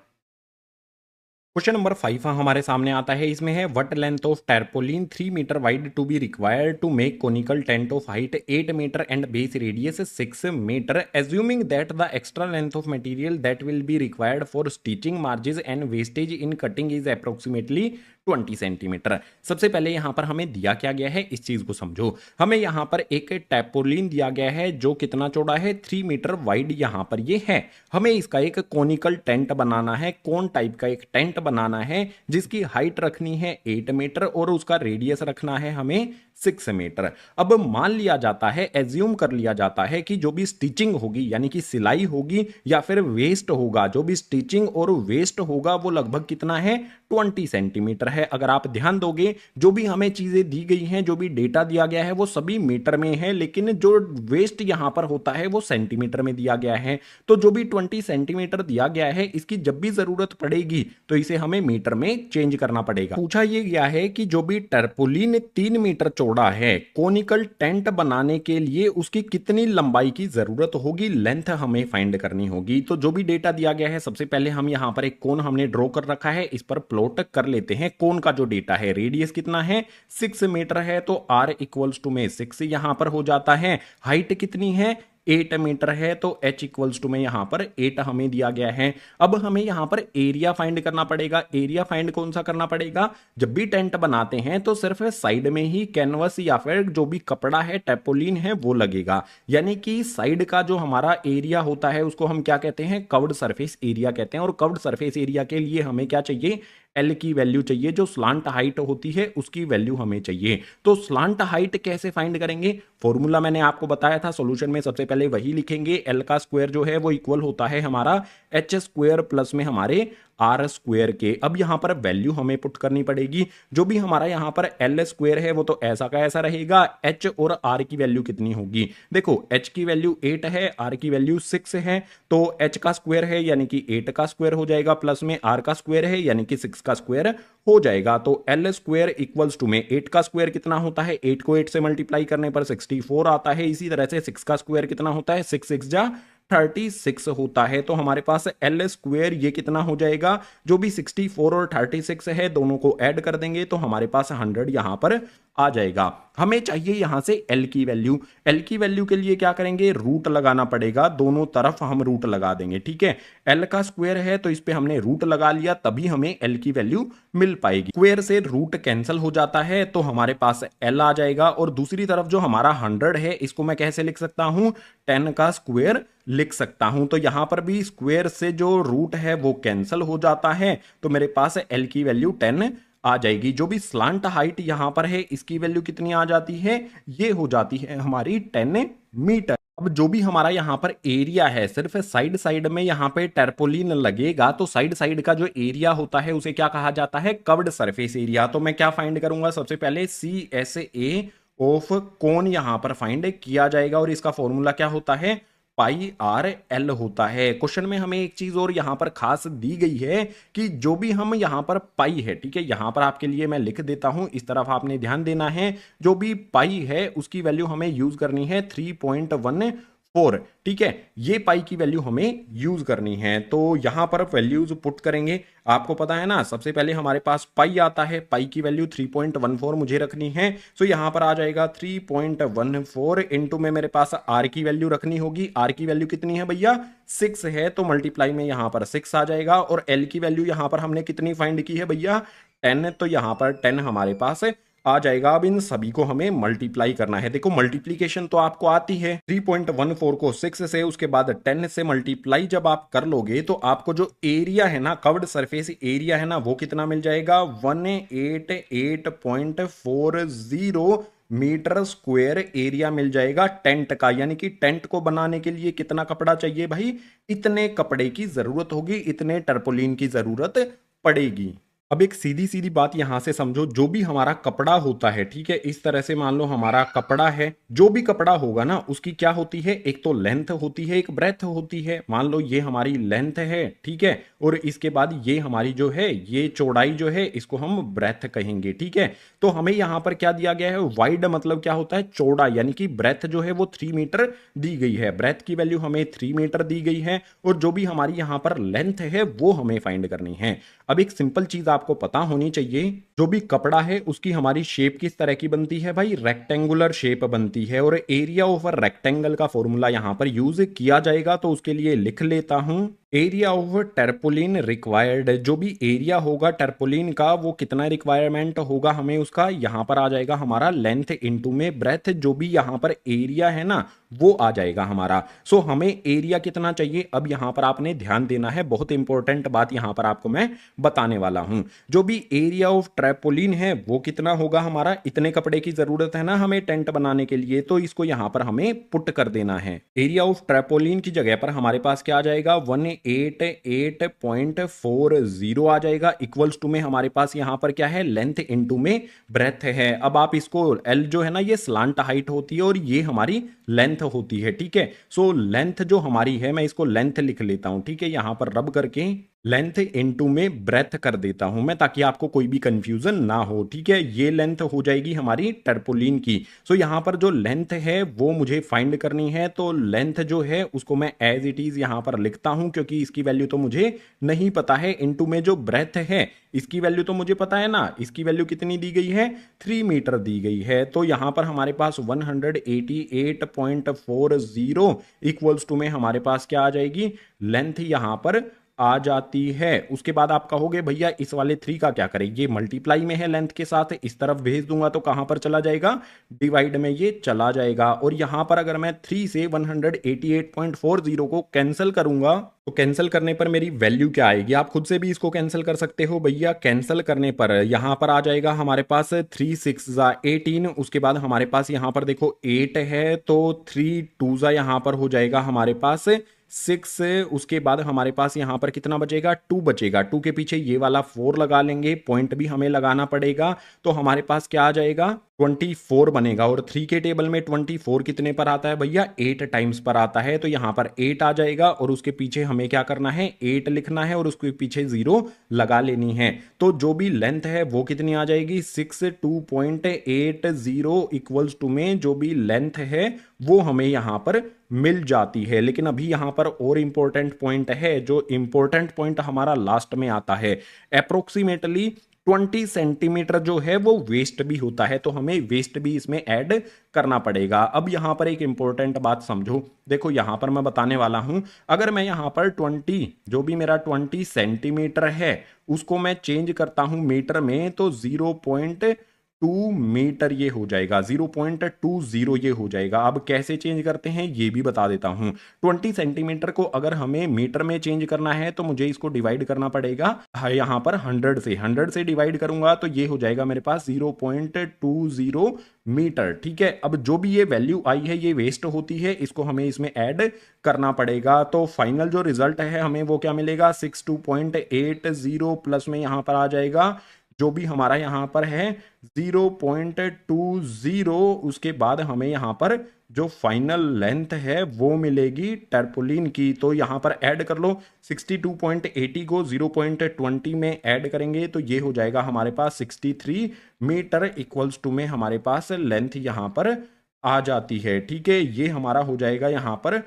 क्वेश्चन नंबर 5 हमारे सामने आता है, इसमें है what length of tarpaulin 3 metre wide to be required to make conical tent of height 8 metre and base radius 6 metre, assuming that the extra length of material that will be required for stitching margin and wastage in cutting is approximately 20 centimetre. सबसे पहले यहां पर हमें दिया क्या गया है, इस चीज को समझो। हमें यहां पर एक टैपोलिन दिया गया है जो कितना चौड़ा है, 3 मीटर वाइड यहां पर ये है। हमें इसका एक कोनिकल टेंट बनाना है, कोन टाइप का एक टेंट बनाना है जिसकी हाइट रखनी है 8 मीटर और उसका रेडियस रखना है हमें 6 मीटर। अब मान लिया जाता है, एज्यूम कर लिया जाता है कि जो भी स्टिचिंग होगी यानी कि सिलाई होगी या फिर वेस्ट होगा, जो भी स्टिचिंग और वेस्ट होगा वो लगभग कितना है, 20 सेंटीमीटर है। अगर आप ध्यान दोगे जो भी हमें चीजें दी गई हैं, जो भी डेटा दिया गया है वो सभी मीटर में है, लेकिन जो वेस्ट यहां पर होता है वो सेंटीमीटर में दिया गया है। तो जो भी 20 सेंटीमीटर दिया गया है, इसकी जब भी जरूरत पड़ेगी तो इसे हमें मीटर में चेंज करना पड़ेगा। पूछा यह गया है कि जो भी टर्पोलिन 3 मीटर चौड़ा है, कोनिकल टेंट बनाने के लिए उसकी कितनी लंबाई की जरूरत होगी, लेंथ हमें फाइंड करनी होगी। तो जो भी डेटा दिया गया है, सबसे पहले हम यहां पर एक कोन हमने ड्रॉ कर रखा है, इस पर प्लॉट कर लेते हैं। कोन का जो डेटा है, रेडियस कितना है, 6 मीटर है, तो r इक्वल्स टू में 6 यहां पर हो जाता है। हाइट कितनी है, 8 मीटर है, तो h इक्वल्स टू में यहां पर 8 हमें दिया गया है। अब हमें यहां पर एरिया फाइंड करना पड़ेगा। एरिया फाइंड कौन सा करना पड़ेगा, जब भी टेंट बनाते हैं तो सिर्फ साइड में ही कैनवस या फिर जो भी कपड़ा है, टैपोलिन है, वो लगेगा। यानी कि साइड का जो हमारा एरिया होता है उसको हम क्या कहते हैं, कवर्ड सरफेस एरिया कहते हैं। और कवर्ड सरफेस एरिया के लिए हमें क्या चाहिए, एल की वैल्यू चाहिए, जो स्लांट हाइट होती है उसकी वैल्यू हमें चाहिए। तो स्लांट हाइट कैसे फाइंड करेंगे, फॉर्मूला मैंने आपको बताया था, सॉल्यूशन में सबसे पहले वही लिखेंगे। एल का स्क्वायर जो है वो इक्वल होता है हमारा एच स्क्वायर प्लस में हमारे आर स्क्वायर के। अब यहां पर वैल्यू हमें पुट करनी पड़ेगी। जो भी हमारा यहां पर एल स्क्वायर है वो तो ऐसा का ऐसा रहेगा। एच और आर की वैल्यू कितनी होगी, देखो एच की वैल्यू 8 है, आर की वैल्यू 6 है, तो एच का स्क्वायर है यानी कि 8 का स्क्वायर हो जाएगा, प्लस में आर का स्क्वायर है यानी कि 6 का स्क्वायर हो जाएगा। तो एल स्क्वायर इक्वल्स टू में 8 का स्क्वायर कितना होता है, 8 को 8 से मल्टीप्लाई करने पर 64 आता है। इसी तरह से 6 का स्क्वायर कितना होता है, 6 6 जा 36 होता है। तो हमारे पास एल स्क्वायर ये कितना हो जाएगा, जो भी 64 और 36 है दोनों को ऐड कर देंगे तो हमारे पास 100 यहां पर आ जाएगा। हमें चाहिए यहां से एल की वैल्यू। एल की वैल्यू के लिए क्या करेंगे, रूट लगाना पड़ेगा, दोनों तरफ हम रूट लगा देंगे, ठीक है। एल का स्क्वायर है तो इस पे हमने रूट लगा लिया, तभी हमें एल की वैल्यू मिल पाएगी। स्क्वायर से रूट कैंसिल हो जाता है तो हमारे पास एल आ जाएगा। और दूसरी तरफ जो हमारा 100 है, इसको मैं कैसे लिख सकता हूं, 10 का स्क्वायर लिख सकता हूं। तो यहां पर भी स्क्वायर से जो रूट है वो कैंसिल हो जाता है, तो मेरे पास एल की वैल्यू 10 आ जाएगी। जो भी स्लांट हाइट यहां पर है इसकी वैल्यू कितनी आ जाती है, ये हो जाती है हमारी 10 मीटर। अब जो भी हमारा यहां पर एरिया है, सिर्फ साइड साइड में यहां पे टर्पोलिन लगेगा, तो साइड साइड का जो एरिया होता है उसे क्या कहा जाता है, कवर्ड सरफेस एरिया। तो मैं क्या फाइंड करूंगा, सबसे पहले CSA ऑफ कोन यहां पर फाइंड किया जाएगा और इसका फॉर्मूला क्या होता है, पाई आर एल होता है। क्वेश्चन में हमें एक चीज और यहां पर खास दी गई है कि जो भी हम यहां पर पाई है, ठीक है, यहां पर आपके लिए मैं लिख देता हूं, इस तरफ आपने ध्यान देना है। जो भी पाई है उसकी वैल्यू हमें यूज करनी है 3.14, ठीक है, ये पाई की वैल्यू हमें यूज करनी है। तो यहां पर वैल्यूज पुट करेंगे। आपको पता है ना, सबसे पहले हमारे पास पाई आता है, पाई की वैल्यू 3.14 मुझे रखनी है। सो यहां पर आ जाएगा 3.14 इंटू में मेरे पास आर की वैल्यू रखनी होगी। आर की वैल्यू कितनी है भैया, 6 है, तो मल्टीप्लाई में यहां पर 6 आ जाएगा। और एल की वैल्यू यहां पर हमने कितनी फाइंड की है भैया, 10, तो यहां पर 10 हमारे पास आ जाएगा। अब इन सभी को हमें मल्टीप्लाई करना है। देखो मल्टीप्लीकेशन तो आपको आती है, 3.14 को 6 से, उसके बाद 10 से मल्टीप्लाई जब आप कर लोगे तो आपको जो एरिया है ना, कवर्ड सरफेस एरिया है ना, वो कितना मिल जाएगा, 188.40 मीटर स्क्वायर एरिया मिल जाएगा टेंट का। यानी कि टेंट को बनाने के लिए कितना कपड़ा चाहिए भाई, इतने कपड़े की जरूरत होगी, इतने टर्पोलिन की जरूरत पड़ेगी। अब एक सीधी सीधी बात यहां से समझो, जो भी हमारा कपड़ा होता है, ठीक है, इस तरह से मान लो हमारा कपड़ा है, जो भी कपड़ा होगा ना उसकी क्या होती है, एक तो लेंथ होती है, एक ब्रेथ होती है। मान लो ये हमारी लेंथ है, ठीक है, और इसके बाद ये हमारी जो है ये चौड़ाई जो है इसको हम ब्रेथ कहेंगे, ठीक है। तो हमें यहां पर क्या दिया गया है, वाइड मतलब क्या होता है, चौड़ा, यानी कि ब्रेथ जो है वो 3 मीटर दी गई है, ब्रेथ की वैल्यू हमें 3 मीटर दी गई है, और जो भी हमारी यहां पर लेंथ है वो हमें फाइंड करनी है। अब एक सिंपल चीज आपको पता होनी चाहिए, जो भी कपड़ा है उसकी हमारी शेप किस तरह की बनती है भाई, रेक्टेंगुलर शेप बनती है, और एरिया ऑफ रेक्टेंगल का फॉर्मूला यहां पर यूज किया जाएगा। तो उसके लिए लिख लेता हूं, एरिया ऑफ टर्पोलिन रिक्वायर्ड, जो भी एरिया होगा टर्पोलिन का वो कितना रिक्वायरमेंट होगा हमें उसका, यहां पर आ जाएगा हमारा लेंथ इनटू में ब्रेथ, जो भी यहां पर एरिया है ना वो आ जाएगा हमारा। सो हमें एरिया कितना चाहिए, अब यहां पर आपने ध्यान देना है, बहुत इंपॉर्टेंट बात यहां पर आपको मैं बताने वाला हूं। जो भी एरिया ऑफ ट्रैपोलिन है वो कितना होगा हमारा, इतने कपड़े की जरूरत है ना हमें टेंट बनाने के लिए, तो इसको यहां पर हमें पुट कर देना है। एरिया ऑफ ट्रैपोलिन की जगह पर हमारे पास क्या आ जाएगा, 188.40 आ जाएगा, इक्वल्स टू में हमारे पास यहां पर क्या है, लेंथ इनटू में ब्रेथ है। अब आप इसको, एल जो है ना ये स्लांट हाइट होती है और ये हमारी लेंथ होती है, ठीक है। सो लेंथ जो हमारी है, मैं इसको लेंथ लिख लेता हूं, ठीक है, यहां पर रब करके लेंथ इनटू में ब्रेथ कर देता हूं मैं, ताकि आपको कोई भी कंफ्यूजन ना हो, ठीक है। ये लेंथ हो जाएगी हमारी टर्पोलिन की। सो यहां पर जो लेंथ है वो मुझे फाइंड करनी है, तो लेंथ जो है उसको मैं एज इट इज यहां पर लिखता हूं, क्योंकि इसकी वैल्यू तो मुझे नहीं पता है। इनटू में जो ब्रेथ है इसकी वैल्यू तो मुझे पता है ना, इसकी वैल्यू कितनी दी गई है, 3 मीटर दी गई है। तो यहां पर हमारे पास 188.40 इक्वल्स टू में हमारे पास क्या आ जाएगी, लेंथ यहां पर आ जाती है। उसके बाद आप कहोगे भैया इस वाले 3 का क्या करें, ये मल्टीप्लाई में है लेंथ के साथ, इस तरफ भेज दूंगा तो कहां पर चला जाएगा, डिवाइड में ये चला जाएगा। और यहां पर अगर मैं 3 से 188.40 को कैंसिल करूंगा तो कैंसिल करने पर मेरी वैल्यू क्या आएगी, आप खुद से भी इसको कैंसिल कर सकते हो भैया। कैंसिल करने पर यहां पर आ जाएगा हमारे पास 3 6 18, उसके बाद हमारे पास यहां पर देखो 8 है, तो 3 2 यहां पर हो जाएगा हमारे पास 6, उसके बाद हमारे पास यहां पर कितना बचेगा, 2 बचेगा। 2 के पीछे ये वाला 4 लगा लेंगे, पॉइंट भी हमें लगाना पड़ेगा, तो हमारे पास क्या आ जाएगा, 24 बनेगा। और 3 के टेबल में 24 कितने पर आता है भैया, 8 टाइम्स पर आता है, तो यहां पर 8 आ जाएगा। और उसके पीछे हमें क्या करना है, 8 लिखना है और उसके पीछे 0 लगा लेनी है। तो जो भी लेंथ है वो कितनी आ जाएगी, 62.80 इक्वल्स टू में जो भी लेंथ है वो हमें यहां पर मिल जाती है। लेकिन अभी यहां पर और इंपॉर्टेंट पॉइंट है, जो इंपॉर्टेंट पॉइंट हमारा लास्ट में आता है। अप्रोक्सीमेटली 20 सेंटीमीटर जो है वो वेस्ट भी होता है, तो हमें वेस्ट भी इसमें ऐड करना पड़ेगा। अब यहां पर एक इंपॉर्टेंट बात समझो, देखो यहां पर मैं बताने वाला हूं, अगर मैं यहां पर 20, जो भी मेरा 20 सेंटीमीटर है उसको मैं चेंज करता हूं मीटर में, तो 0.2 मीटर ये हो जाएगा, 0.20 ये हो जाएगा। अब कैसे चेंज करते हैं ये भी बता देता हूं। 20 सेंटीमीटर को अगर हमें मीटर में चेंज करना है तो मुझे इसको डिवाइड करना पड़ेगा यहां पर 100 से डिवाइड करूंगा तो ये हो जाएगा मेरे पास 0.20 मीटर, ठीक है। अब जो भी ये वैल्यू आई है ये वेस्ट होती है, इसको हमें इसमें ऐड करना पड़ेगा। तो फाइनल जो रिजल्ट है हमें वो क्या मिलेगा, 62.80 प्लस में यहां पर आ जाएगा जो भी हमारा यहाँ पर है 0.20, उसके बाद हमें यहाँ पर जो फाइनल लेंथ है वो मिलेगी टर्पोलिन की। तो यहाँ पर ऐड कर लो, 62.80 को 0.20 में ऐड करेंगे तो ये हो जाएगा हमारे पास 63 मीटर इक्वल्स टू में हमारे पास लेंथ यहाँ पर आ जाती है। ठीक है, ये हमारा हो जाएगा यहाँ पर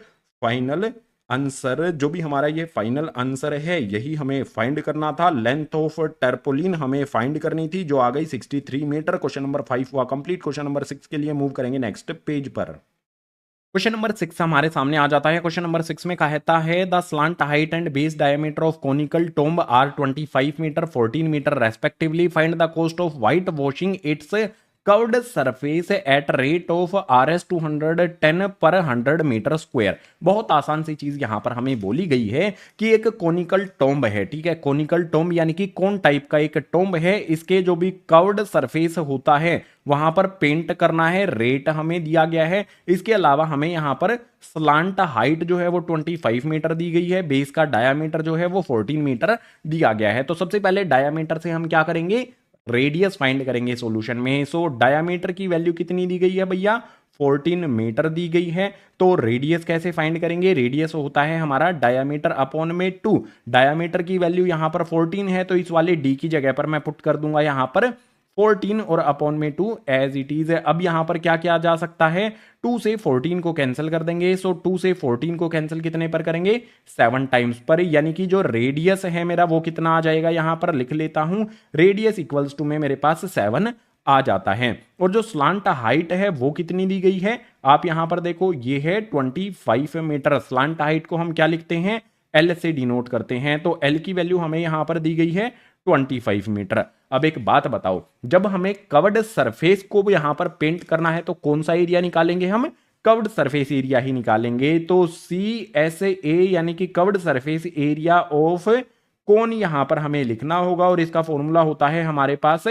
फाइनल आंसर। जो भी हमारा ये फाइनल आंसर है यही हमें फाइंड करना था। लेंथ ऑफ टर्पोलिन हमें फाइंड करनी थी जो आ गई 63 मीटर। क्वेश्चन नंबर 5 हुआ कंप्लीट। क्वेश्चन नंबर 6 के लिए मूव करेंगे नेक्स्ट पेज पर। क्वेश्चन नंबर 6 हमारे सामने आ जाता है। क्वेश्चन नंबर 6 में कहता है the slant height and base diameter of conical tomb are 25 metre 14 metre respectively. Find the cost of white washing its curved surface at rate of RS 210 पर 100 metre square. बहुत आसान सी चीज यहां पर हमें बोली गई है कि एक कोनिकल टोम्ब है। ठीक है, कोनिकल टोम्ब यानी कि कौन टाइप का एक टोम्ब है, इसके जो भी कर्व्ड सरफेस होता है वहां पर पेंट करना है। रेट हमें दिया गया है। इसके अलावा हमें यहां पर स्लांट हाइट जो है वो 25 मीटर दी गई है। बेस का डायामीटर जो है वो 14 मीटर दिया गया है। तो सबसे पहले डायामीटर से हम क्या करेंगे, रेडियस फाइंड करेंगे सॉल्यूशन में। सो डायामीटर की वैल्यू कितनी दी गई है भैया, 14 मीटर दी गई है। तो रेडियस कैसे फाइंड करेंगे, रेडियस होता है हमारा डायामीटर अपॉन में 2। डायामीटर की वैल्यू यहां पर 14 है तो इस वाले डी की जगह पर मैं पुट कर दूंगा यहां पर 14 और अपॉन में 2 एज इट इज है। अब यहां पर क्या किया जा सकता है, 2 से 14 को कैंसिल कर देंगे। सो 2 से 14 को कैंसिल कितने पर करेंगे, 7 टाइम्स पर। यानी कि जो रेडियस है मेरा वो कितना आ जाएगा, यहां पर लिख लेता हूं, रेडियस इक्वल्स टू में मेरे पास 7 आ जाता है। और जो स्लांट हाइट है वो कितनी दी गई है, आप यहां पर देखो ये है 25 मीटर। स्लांट हाइट को हम क्या लिखते हैं, एल से डिनोट करते हैं। तो एल की वैल्यू हमें यहां पर दी गई है 25 मीटर। अब एक बात बताओ, जब हमें कवर्ड सरफेस को यहां पर पेंट करना है तो कौन सा एरिया निकालेंगे, हम कवर्ड सरफेस एरिया ही निकालेंगे। तो CSA यानी कि कवर्ड सरफेस एरिया ऑफ कोन यहां पर हमें लिखना होगा और इसका फॉर्मूला होता है हमारे पास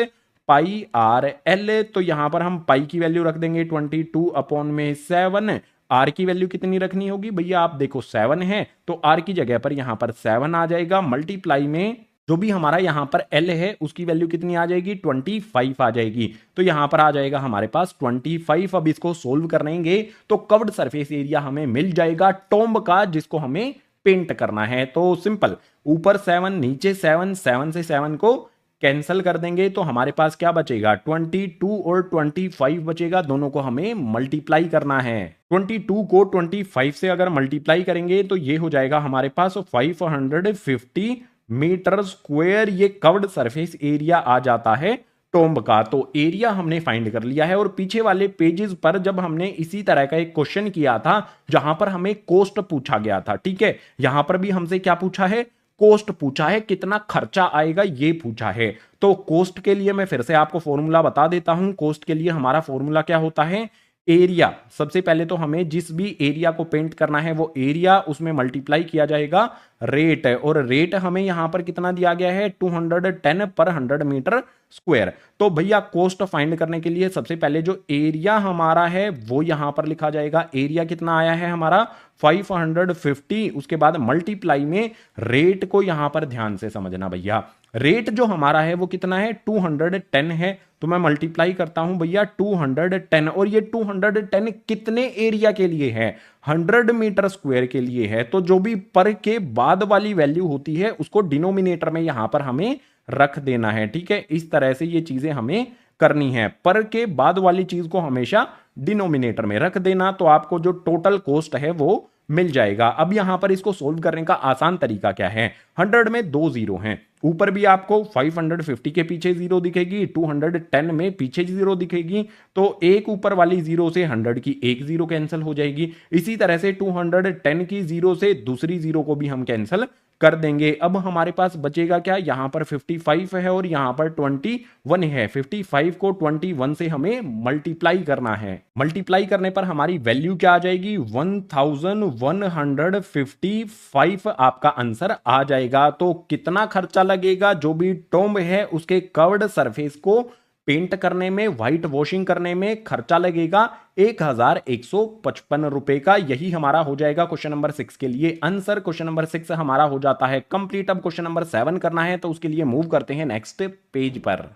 पाई आर एल। तो यहां पर हम पाई की वैल्यू रख देंगे 22 अपॉन में 7। आर की वैल्यू कितनी रखनी होगी भैया, आप देखो 7 है तो आर की जगह पर यहां पर 7 आ जाएगा। मल्टीप्लाई में जो भी हमारा यहां पर एल है उसकी वैल्यू कितनी आ जाएगी, 25 आ जाएगी। तो यहां पर आ जाएगा हमारे पास 25। अब इसको सोल्व करेंगे तो कवर्ड सरफेस एरिया हमें मिल जाएगा टोम्ब का, जिसको हमें पेंट करना है। तो सिंपल, ऊपर 7 नीचे 7, 7 से 7 को कैंसल कर देंगे तो हमारे पास क्या बचेगा, 22 और 25 बचेगा। दोनों को हमें मल्टीप्लाई करना है। 22 को 25 से अगर मल्टीप्लाई करेंगे तो ये हो जाएगा हमारे पास 550 मीटर स्क्वायर। ये कवर्ड सरफेस एरिया आ जाता है टोम्ब का। तो एरिया हमने फाइंड कर लिया है। और पीछे वाले पेजेस पर जब हमने इसी तरह का एक क्वेश्चन किया था जहां पर हमें कोस्ट पूछा गया था, ठीक है, यहां पर भी हमसे क्या पूछा है, कोस्ट पूछा है, कितना खर्चा आएगा ये पूछा है। तो कोस्ट के लिए मैं फिर से आपको फॉर्मूला बता देता हूं। कोस्ट के लिए हमारा फॉर्मूला क्या होता है, एरिया। सबसे पहले तो हमें जिस भी एरिया को पेंट करना है वो एरिया, उसमें मल्टीप्लाई किया जाएगा रेट। और रेट हमें यहां पर कितना दिया गया है, 210 पर 100 मीटर स्क्वायर। तो भैया कोस्ट फाइंड करने के लिए सबसे पहले जो एरिया हमारा है वो यहां पर लिखा जाएगा। एरिया कितना आया है हमारा 550। उसके बाद मल्टीप्लाई में रेट को यहां पर ध्यान से समझना भैया। रेट जो हमारा है वो कितना है, 210 है। तो मैं मल्टीप्लाई करता हूं भैया 210। और ये 210 कितने एरिया के लिए है, 100 मीटर स्क्वायर के लिए है। तो जो भी पर के बाद वाली वैल्यू होती है उसको डिनोमिनेटर में यहां पर हमें रख देना है। ठीक है, इस तरह से ये चीजें हमें करनी है। पर के बाद वाली चीज को हमेशा डिनोमिनेटर में रख देना तो आपको जो टोटल कॉस्ट है वो मिल जाएगा। अब यहां पर इसको सोल्व करने का आसान तरीका क्या है, 100 में 2 जीरो हैं, ऊपर भी आपको 550 के पीछे जीरो दिखेगी, 210 में पीछे जीरो दिखेगी। तो एक ऊपर वाली जीरो से 100 की एक जीरो कैंसिल हो जाएगी। इसी तरह से 210 की जीरो से दूसरी जीरो को भी हम कैंसिल कर देंगे। अब हमारे पास बचेगा क्या, यहां पर 55 है और यहां पर 21 है। 55 को 21 से हमें मल्टीप्लाई करना है। मल्टीप्लाई करने पर हमारी वैल्यू क्या आ जाएगी, 1155 आपका आंसर आ जाएगा। तो कितना खर्चा लगेगा, जो भी टोम्ब है उसके कर्व्ड सरफेस को पेंट करने में, व्हाइट वॉशिंग करने में खर्चा लगेगा 1155 रुपए का। यही हमारा हो जाएगा क्वेश्चन नंबर 6 के लिए आंसर। क्वेश्चन नंबर 6 हमारा हो जाता है कंप्लीट। अब क्वेश्चन नंबर 7 करना है तो उसके लिए मूव करते हैं नेक्स्ट पेज पर।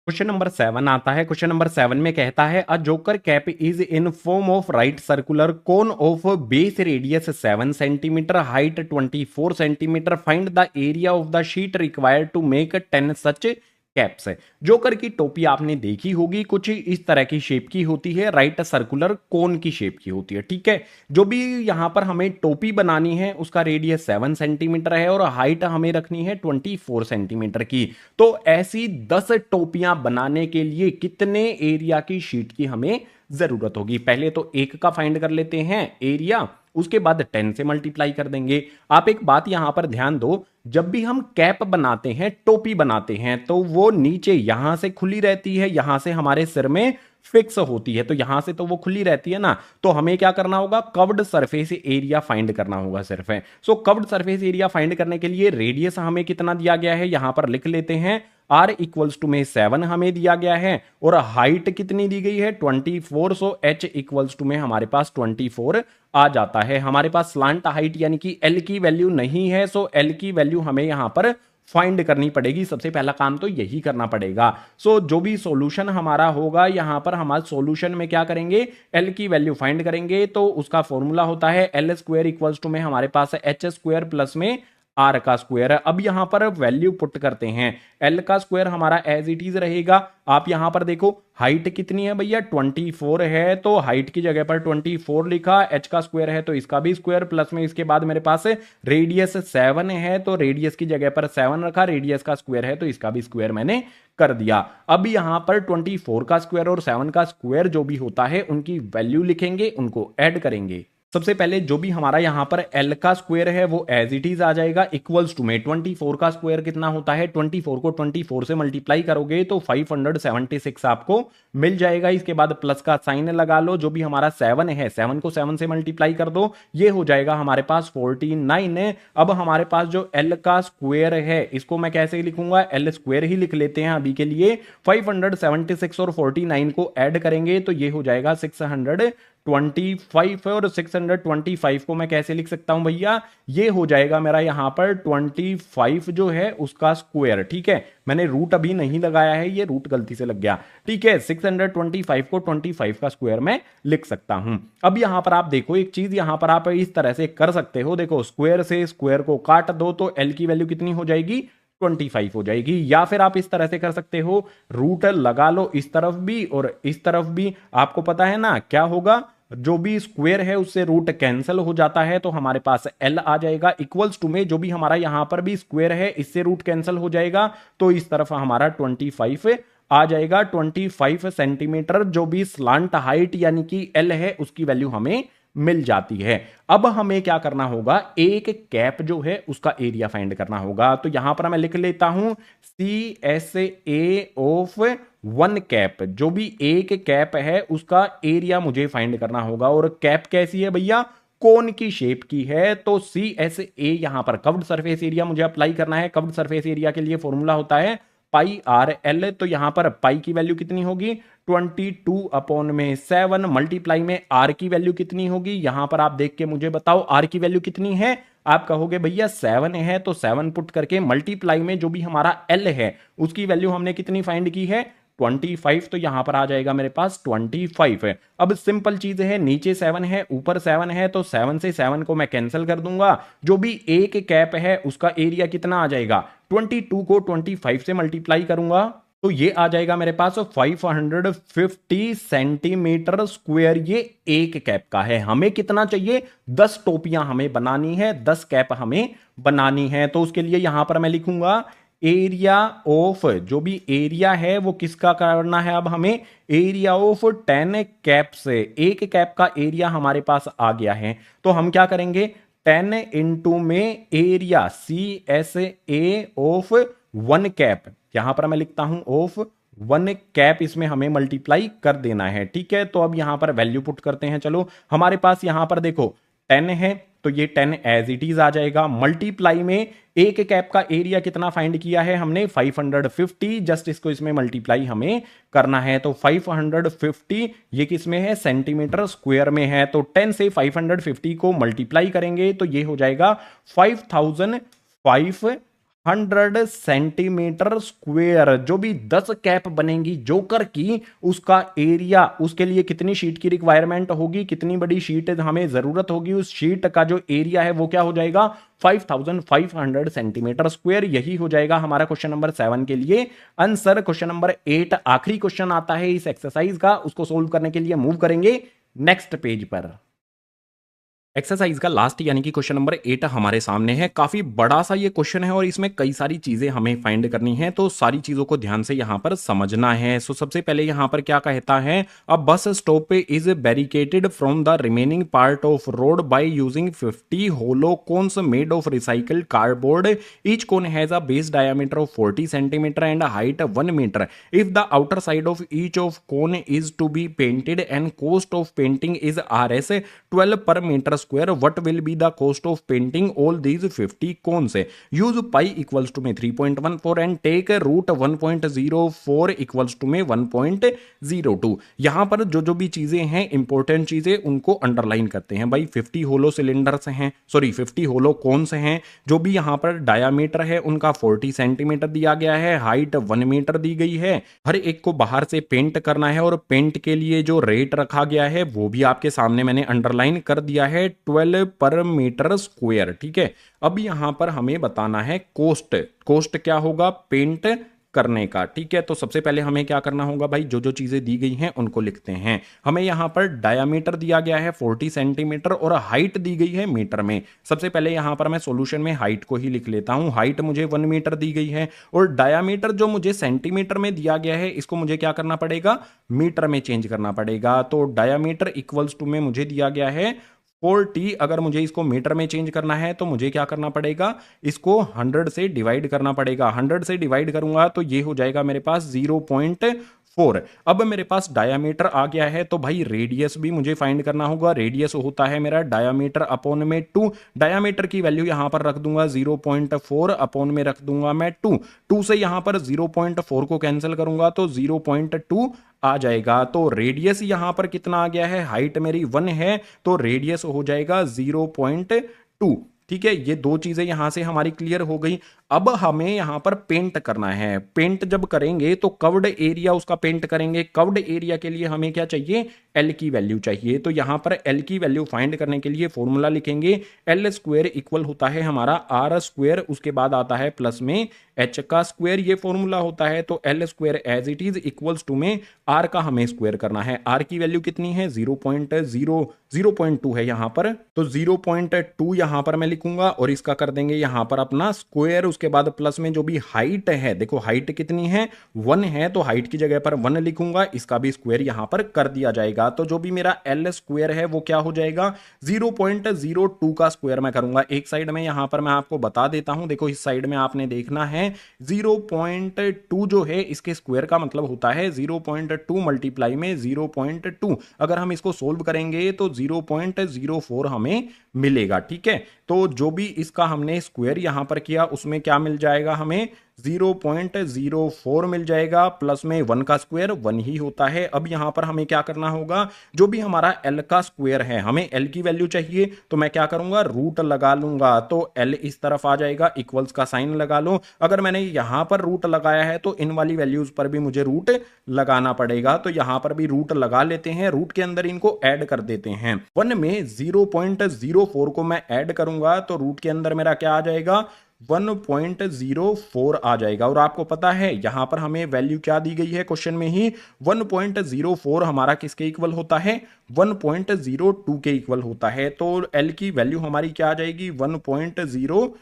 क्वेश्चन नंबर 7 आता है। क्वेश्चन नंबर 7 में कहता है a joker cap is in form of right circular cone of base radius 7 centimetre, height 24 centimetre, find the area of the sheet required to make 10 such caps. Joker की टोपी आपने देखी होगी, कुछ इस तरह की शेप की होती है, राइट सर्कुलर कोन की शेप की होती है, ठीक है। जो भी यहां पर हमें टोपी बनानी है उसका रेडियस 7 सेंटीमीटर है और हाइट हमें रखनी है 24 सेंटीमीटर की। तो ऐसी 10 टोपियां बनाने के लिए कितने एरिया की शीट की हमें जरूरत होगी? पहले तो एक का फाइंड कर लेते हैं एरिया, उसके बाद 10 से मल्टीप्लाई कर देंगे। आप एक बात यहां पर ध्यान दो, जब भी हम कैप बनाते हैं, टोपी बनाते हैं, तो वो नीचे यहां से खुली रहती है, यहां से हमारे सिर में फिक्स होती है, तो यहां से तो वो खुली रहती है ना। तो हमें क्या करना होगा? कवर्ड सरफेस एरिया फाइंड करना होगा सिर्फ है। सो कवर्ड सरफेस एरिया फाइंड करने के लिए रेडियस हमें कितना दिया गया है यहां पर लिख लेते हैं। r इक्वल्स टू में 7 हमें दिया गया है और हाइट कितनी दी गई है? 24। सो h इक्वल्स टू में हमारे पास 24 आ जाता है। हमारे पास स्लांट हाइट यानी कि l की वैल्यू नहीं है, सो l की वैल्यू हमें यहां पर फाइंड करनी पड़ेगी। सबसे पहला काम तो यही करना पड़ेगा। सो जो भी सॉल्यूशन हमारा होगा यहां पर हमारे सॉल्यूशन में क्या करेंगे? l की वैल्यू फाइंड करेंगे। तो उसका फॉर्मूला होता है l स्क्वायर इक्वल्स टू में हमारे पास है h स्क्वायर प्लस में r का स्क्वायर है। अब यहां पर वैल्यू पुट करते हैं। l का स्क्वायर हमारा एज इट इज रहेगा। आप यहां पर देखो हाइट कितनी है भैया? 24 है, तो हाइट की जगह पर 24 लिखा। h का स्क्वायर है तो इसका भी स्क्वायर प्लस में इसके बाद मेरे पास रेडियस 7 है, तो रेडियस की जगह पर 7 रखा। रेडियस का स्क्वायर है तो इसका भी स्क्वायर मैंने कर दिया। अब यहां पर 24 का स्क्वायर और 7 का स्क्वायर जो भी होता है उनकी वैल्यू लिखेंगे, उनको ऐड करेंगे। सबसे पहले जो भी हमारा यहां पर l का स्क्वायर है वो एज इट इज आ जाएगा इक्वल्स टू में 24 का स्क्वायर कितना होता है? 24 को 24 से मल्टीप्लाई करोगे तो 576 आपको मिल जाएगा। इसके बाद प्लस का साइन लगा लो। जो भी हमारा 7 है, 7 को 7 से मल्टीप्लाई कर दो, ये हो जाएगा हमारे पास 49 है। अब हमारे पास जो l का स्क्वायर है इसको मैं कैसे लिखूंगा? l स्क्वायर ही लिख लेते हैं अभी के लिए। 576 और 49 को ऐड करेंगे तो ये हो जाएगा 625 और 625 को मैं कैसे लिख सकता हूं भैया? ये हो जाएगा मेरा यहां पर 25 जो है उसका स्क्वायर, ठीक है। मैंने रूट अभी नहीं लगाया है, ये रूट गलती से लग गया, ठीक है। 625 को 25 का स्क्वायर मैं लिख सकता हूं। अब यहां पर आप देखो एक चीज, यहां पर आप इस तरह से कर सकते हो। देखो स्क्वायर से स्क्वायर को काट दो तो l की वैल्यू कितनी हो जाएगी? 25 हो जाएगी। या फिर आप इस तरह से कर सकते हो, रूट लगा लो इस तरफ भी और इस तरफ भी। आपको पता है ना क्या होगा? जो भी स्क्वायर है उससे रूट कैंसिल हो जाता है तो हमारे पास l आ जाएगा इक्वल्स टू में जो भी हमारा यहां पर भी स्क्वायर है इससे रूट कैंसिल हो जाएगा तो इस तरफ हमारा 25 आ जाएगा। 25 सेंटीमीटर जो भी स्लांट हाइट यानी कि l है उसकी वैल्यू हमें मिल जाती है। अब हमें क्या करना होगा? एक कैप जो है उसका एरिया फाइंड करना होगा। तो यहां पर मैं लिख लेता हूं CSA ऑफ 1 कैप। जो भी एक कैप है उसका एरिया मुझे फाइंड करना होगा। और कैप कैसी है भैया? कोन की शेप की है। तो CSA यहां पर कवर्ड सरफेस एरिया मुझे अप्लाई करना है। कवर्ड सरफेस एरिया के लिए फॉर्मूला होता है पाई आर एल। तो यहां पर पाई की वैल्यू कितनी होगी? 22 अपॉन में 7 मल्टीप्लाई में आर की वैल्यू कितनी होगी? यहां पर आप देख के मुझे बताओ आर की वैल्यू कितनी है? आप कहोगे भैया 7 है, तो 7 पुट करके मल्टीप्लाई में जो भी हमारा एल है उसकी वैल्यू हमने कितनी फाइंड की है? 25। तो यहां पर आ जाएगा मेरे पास 25 है। अब सिंपल चीज है, नीचे 7 है ऊपर 7 है, तो 7 से 7 को मैं कैंसिल कर दूंगा। जो भी एक कैप है उसका एरिया कितना आ जाएगा? 22 को 25 से मल्टीप्लाई करूंगा तो ये आ जाएगा मेरे पास 550 सेंटीमीटर स्क्वायर। ये एक कैप का है। हमें कितना चाहिए? 10 टोपियां हमें बनानी है, 10 कैप हमें बनानी है। तो उसके लिए यहां पर मैं लिखूंगा एरिया ऑफ, जो भी एरिया है वो किसका करना है? अब हमें एरिया ऑफ 10 कैप से, एक कैप का एरिया हमारे पास आ गया है तो हम क्या करेंगे? 10 इंटू में एरिया CSA ऑफ 1 कैप, यहां पर मैं लिखता हूं ऑफ 1 कैप, इसमें हमें मल्टीप्लाई कर देना है, ठीक है। तो अब यहां पर वैल्यू पुट करते हैं। चलो हमारे पास यहां पर देखो 10 है, तो ये 10 एज इट इज आ जाएगा। मल्टीप्लाई में एक कैप का एरिया कितना फाइंड किया है हमने 550, जस्ट इसको इसमें मल्टीप्लाई हमें करना है। तो 550 ये किस में है, सेंटीमीटर स्क्वायर में है। तो 10 से 550 को मल्टीप्लाई करेंगे तो ये हो जाएगा 5500 सेंटीमीटर स्क्वायर। जो भी 10 कैप बनेंगी जोकर की, उसका एरिया, उसके लिए कितनी शीट की रिक्वायरमेंट होगी, कितनी बड़ी शीट हमें जरूरत होगी, उस शीट का जो एरिया है वो क्या हो जाएगा 5500 सेंटीमीटर स्क्वायर। यही हो जाएगा हमारा क्वेश्चन नंबर 7 के लिए आंसर। क्वेश्चन नंबर 8 आखिरी क्वेश्चन आता है इस एक्सरसाइज का, उसको सोल्व करने के लिए मूव करेंगे नेक्स्ट पेज पर। एक्सरसाइज का लास्ट यानी कि क्वेश्चन नंबर 8 हमारे सामने है। काफी बड़ा सा ये क्वेश्चन है और इसमें कई सारी चीजें हमें फाइंड करनी है, तो सारी चीजों को ध्यान से यहां पर समझना है। सो सबसे पहले यहां पर क्या कहता है, a bus stop is barricaded from the remaining part of road by using 50 hollow cones made of recycled cardboard. Each cone has a base diameter of 40 centimetre and height 1 metre. If the outer side of each of cone is to be painted and cost of painting is Rs 12 per meter square, what will be the cost of painting all these 50 cones? Use pi equals to में 3.14 and take root 1.04 equals to में 1.02। यहां पर जो जो भी चीजें हैं important चीजें उनको अंडरलाइन करते हैं भाई। 50 होलो सिलेंडर्स हैं, सॉरी 50 होलो कोन्स हैं, जो भी यहां पर डायामीटर है उनका 40 सेंटीमीटर दिया गया है, हाइट 1 मीटर दी गई है। हर एक को बाहर से पेंट करना है और पेंट के लिए जो रेट रखा गया है वो भी आपके सामने मैंने अंडरलाइन कर दिया है, 12 पर मीटर स्क्वायर। ठीक है, अब यहां पर हमें बताना है कोस्ट। कोस्ट क्या होगा, पेंट करने का। ठीक है, तो सबसे पहले हमें क्या करना होगा भाई, जो जो चीजें दी गई हैं उनको लिखते हैं। हमें यहां पर डायामीटर दिया गया है 40 सेंटीमीटर और हाइट दी गई है मीटर में। सबसे पहले यहां पर मैं सॉल्यूशन में हाइट को ही लिख लेता हूं। हाइट मुझे 1 मीटर दी गई है और डायामीटर जो मुझे सेंटीमीटर में दिया गया है इसको मुझे क्या करना पड़ेगा, मीटर में चेंज करना पड़ेगा। तो डायामीटर इक्वल्स टू में मुझे दिया गया है 40। अगर मुझे इसको मीटर में चेंज करना है तो मुझे क्या करना पड़ेगा, इसको 100 से डिवाइड करना पड़ेगा। 100 से डिवाइड करूंगा तो ये हो जाएगा मेरे पास 0.4। अब मेरे पास डायामीटर आ गया है तो भाई रेडियस भी मुझे फाइंड करना होगा। रेडियस होता है मेरा डायामीटर अपॉन में 2। डायामीटर की वैल्यू यहां पर रख दूंगा 0.4 अपॉन में रख दूंगा मैं 2 से यहां पर 0.4 को कैंसिल करूंगा तो 0.2 आ जाएगा। तो रेडियस यहां पर कितना आ गया है, हाइट मेरी 1 है तो रेडियस हो जाएगा 0.2। ठीक है, ये दो चीजें यहां से हमारी क्लियर हो गई। अब हमें यहां पर पेंट करना है। पेंट जब करेंगे तो कवर्ड एरिया उसका पेंट करेंगे। कवर्ड एरिया के लिए हमें क्या चाहिए, एल की वैल्यू चाहिए। तो यहां पर एल की वैल्यू फाइंड करने के लिए फॉर्मूला लिखेंगे, एल स्क्वायर इक्वल होता है हमारा आर स्क्वायर, उसके बाद आता है प्लस में एच का स्क्वायर, ये फॉर्मूला होता है। तो L square as it is equals to में आर का हमें स्क्वायर करना है। आर की वैल्यू कितनी है, 0.2 है यहां पर, तो 0.2 यहां पर मैं लिखूंगा और इसका कर देंगे यहां पर अपना स्क्वायर। उसके बाद प्लस में जो भी हाइट है, देखो हाइट कितनी है 1 है, तो हाइट की जगह पर 1 लिखूंगा, इसका भी स्क्वायर यहां पर कर दिया जाएगा। तो जो भी मेरा एल स्क्वायर है वो क्या हो जाएगा, 0.02 का स्क्वायर मैं करूंगा। एक साइड में यहां पर मैं आपको बता देता हूं, देखो इस साइड में आपने देखना है 0.2 जो है इसके स्क्वायर का मतलब होता है 0.2 मल्टीप्लाई में 0.2। अगर हम इसको सोल्व करेंगे तो 0.04 हमें मिलेगा। ठीक है, तो जो भी इसका हमने स्क्वायर यहां पर किया उसमें क्या मिल जाएगा, हमें 0.04 मिल जाएगा। प्लस में 1 का स्क्वायर 1 ही होता है। अब यहां पर हमें क्या करना होगा, जो भी हमारा एल का स्क्वायर है, हमें एल की वैल्यू चाहिए तो मैं क्या करूंगा, रूट लगा लूंगा। तो एल इस तरफ आ जाएगा, इक्वल्स का साइन लगा लो। अगर मैंने यहां पर रूट लगाया है तो इन वाली वैल्यूज पर भी मुझे रूट लगाना पड़ेगा। तो यहां पर भी रूट लगा लेते हैं, रूट के अंदर इनको ऐड कर देते हैं। 1 में 0.04 को मैं ऐड करूंगा तो रूट के अंदर मेरा क्या आ जाएगा, 1.04 आ जाएगा। और आपको पता है यहां पर हमें वैल्यू क्या दी गई है, क्वेश्चन में ही 1.04 हमारा किसके इक्वल होता है, 1.02 के इक्वल होता है। तो एल की वैल्यू हमारी क्या आ जाएगी, 1.02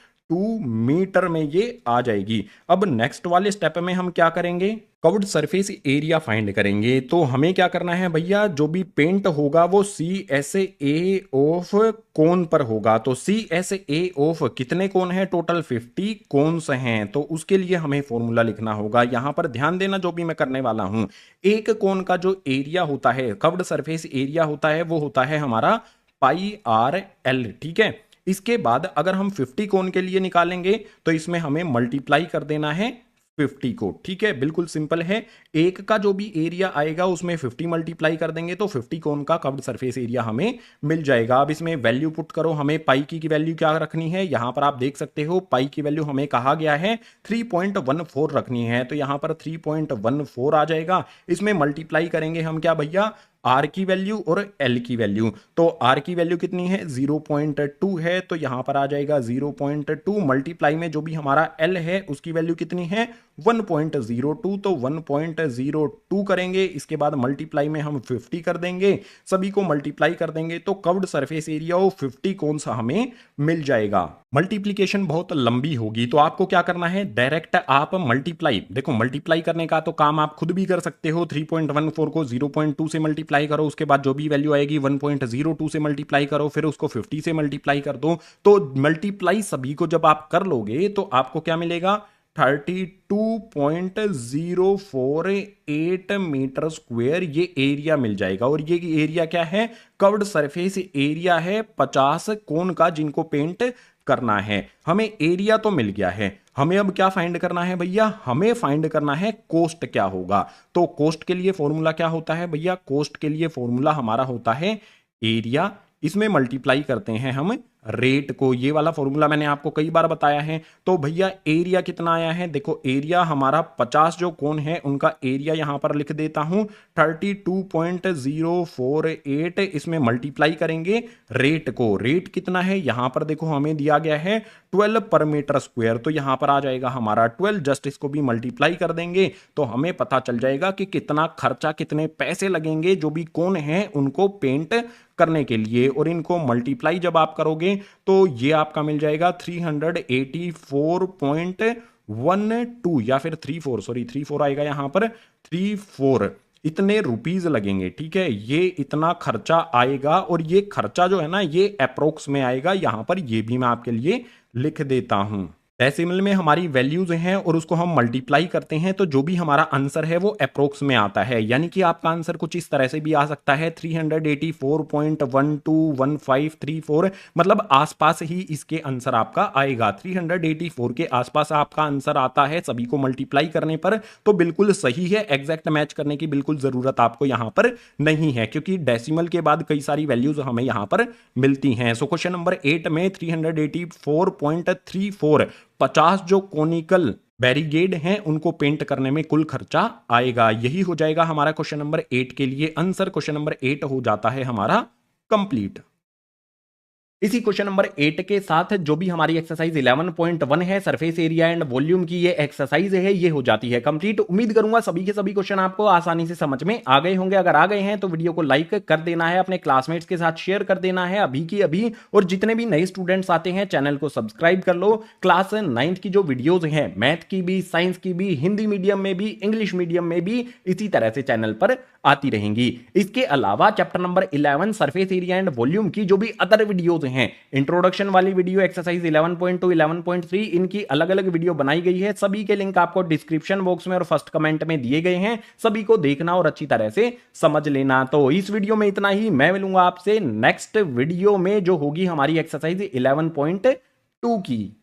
मीटर में ये आ जाएगी। अब नेक्स्ट वाले स्टेप में हम क्या करेंगे, कवर्ड सरफेस एरिया फाइंड करेंगे। तो हमें क्या करना है भैया, जो भी पेंट होगा वो CSA ऑफ कोन पर होगा। तो CSA ऑफ कितने कोन है, टोटल 50 कोन्स हैं। तो उसके लिए हमें फॉर्मूला लिखना होगा। यहां पर ध्यान देना जो भी मैं करने वाला हूं, एक कोन का जो एरिया होता है, कवर्ड सरफेस एरिया होता है, वो होता है हमारा पाई आर एल। ठीक है, इसके बाद अगर हम 50 कोण के लिए निकालेंगे तो इसमें हमें मल्टीप्लाई कर देना है 50 को। ठीक है, बिल्कुल सिंपल है। एक का जो भी एरिया आएगा उसमें 50 मल्टीप्लाई कर देंगे तो 50 कोण का कर्व्ड सरफेस एरिया हमें मिल जाएगा। अब इसमें वैल्यू पुट करो, हमें पाई की वैल्यू क्या रखनी है, यहां पर आप देख सकते हो पाई की वैल्यू हमें कहा गया है 3.14 रखनी है, तो यहां पर 3.14 आ जाएगा। इसमें मल्टीप्लाई करेंगे हम क्या भैया, आर की वैल्यू और एल की वैल्यू। तो आर की वैल्यू कितनी है, 0.2 है, तो यहां पर आ जाएगा 0.2 मल्टीप्लाई में जो भी हमारा एल है उसकी वैल्यू कितनी है 1.02, तो 1.02 करेंगे। इसके बाद मल्टीप्लाई में हम 50 कर देंगे, सभी को मल्टीप्लाई कर देंगे तो कर्व्ड सरफेस एरिया ऑफ 50 कौन सा हमें मिल जाएगा। मल्टीप्लीकेशन बहुत लंबी होगी तो आपको क्या करना है, डायरेक्ट आप मल्टीप्लाई, देखो मल्टीप्लाई करने का तो काम आप खुद भी कर सकते हो। 3.14 को 0.2 से मल्टीप्लाई करो, उसके बाद जो भी वैल्यू आएगी 1.02 से मल्टीप्लाई करो, फिर उसको 50 से मल्टीप्लाई कर दो। तो मल्टीप्लाई सभी को जब आप कर लोगे तो आपको क्या मिलेगा, 32.048 मीटर स्क्वायर ये एरिया मिल जाएगा। और ये एरिया क्या है, कर्व्ड सरफेस एरिया है 50 कोण का जिनको पेंट करना है। हमें एरिया तो मिल गया है, हमें अब क्या फाइंड करना है भैया, हमें फाइंड करना है कोस्ट क्या होगा। तो कोस्ट के लिए फॉर्मूला क्या होता है भैया, कोस्ट के लिए फॉर्मूला हमारा होता है एरिया, इसमें मल्टीप्लाई करते हैं हम रेट को। ये वाला फॉर्मूला मैंने आपको कई बार बताया है। तो भैया एरिया कितना आया है, देखो एरिया हमारा 50 जो कोण है उनका एरिया यहां पर लिख देता हूं 32.048, इसमें मल्टीप्लाई करेंगे रेट को। रेट कितना है यहां पर देखो हमें दिया गया है 12 पर मीटर स्क्वायर, तो यहां पर आ जाएगा हमारा 12, जस्ट इसको भी मल्टीप्लाई कर देंगे तो हमें पता चल जाएगा कि कितना खर्चा, कितने पैसे लगेंगे जो भी कोण है उनको पेंट करने के लिए। और इनको मल्टीप्लाई जब आप करोगे तो ये आपका मिल जाएगा 384.12 या फिर 34 आएगा यहां पर 34, इतने रुपीज लगेंगे। ठीक है, ये इतना खर्चा आएगा और ये खर्चा जो है ना ये अप्रोक्स में आएगा, यहां पर ये भी मैं आपके लिए लिख देता हूं। डेसिमल में हमारी वैल्यूज हैं और उसको हम मल्टीप्लाई करते हैं तो जो भी हमारा आंसर है वो अप्रोक्स में आता है। यानी कि आपका आंसर कुछ इस तरह से भी आ सकता है 384.121534, मतलब आसपास ही इसके आंसर आपका आएगा। 384 के आसपास आपका आंसर आता है सभी को मल्टीप्लाई करने पर, तो बिल्कुल सही है। एग्जैक्ट मैच करने की बिल्कुल जरूरत आपको यहां पर नहीं है क्योंकि डेसिमल के बाद कई सारी वैल्यूज हमें यहां पर मिलती हैं। सो क्वेश्चन नंबर 8 में 384.34 50 जो कोनिकल बैरिगेड हैं उनको पेंट करने में कुल खर्चा आएगा। यही हो जाएगा हमारा क्वेश्चन नंबर 8 के लिए आंसर। क्वेश्चन नंबर 8 हो जाता है हमारा कंप्लीट। इसी क्वेश्चन नंबर 8 के साथ जो भी हमारी एक्सरसाइज 11.1 है सरफेस एरिया एंड वॉल्यूम की ये एक्सरसाइज है ये हो जाती है कंप्लीट। उम्मीद करूंगा सभी के सभी क्वेश्चन आपको आसानी से समझ में आ गए होंगे। अगर आ गए हैं तो वीडियो को लाइक कर देना है, अपने क्लासमेट्स के साथ शेयर कर देना है अभी की अभी। और जितने भी नए स्टूडेंट्स आते हैं चैनल को सब्सक्राइब कर लो। क्लास 9th की जो वीडियोज हैं मैथ की भी, साइंस की भी, हिंदी मीडियम में भी, इंग्लिश मीडियम में भी इसी तरह से चैनल पर आती रहेंगी। इसके अलावा chapter number 11 surface area and volume की जो भी अदर वीडियोज हैं, इंट्रोडक्शन वाली वीडियो, एक्सरसाइज 11.2, 11.3, इनकी अलग अलग वीडियो बनाई गई है। सभी के लिंक आपको डिस्क्रिप्शन बॉक्स में और फर्स्ट कमेंट में दिए गए हैं, सभी को देखना और अच्छी तरह से समझ लेना। तो इस वीडियो में इतना ही, मैं मिलूंगा आपसे नेक्स्ट वीडियो में जो होगी हमारी एक्सरसाइज 11.2 की।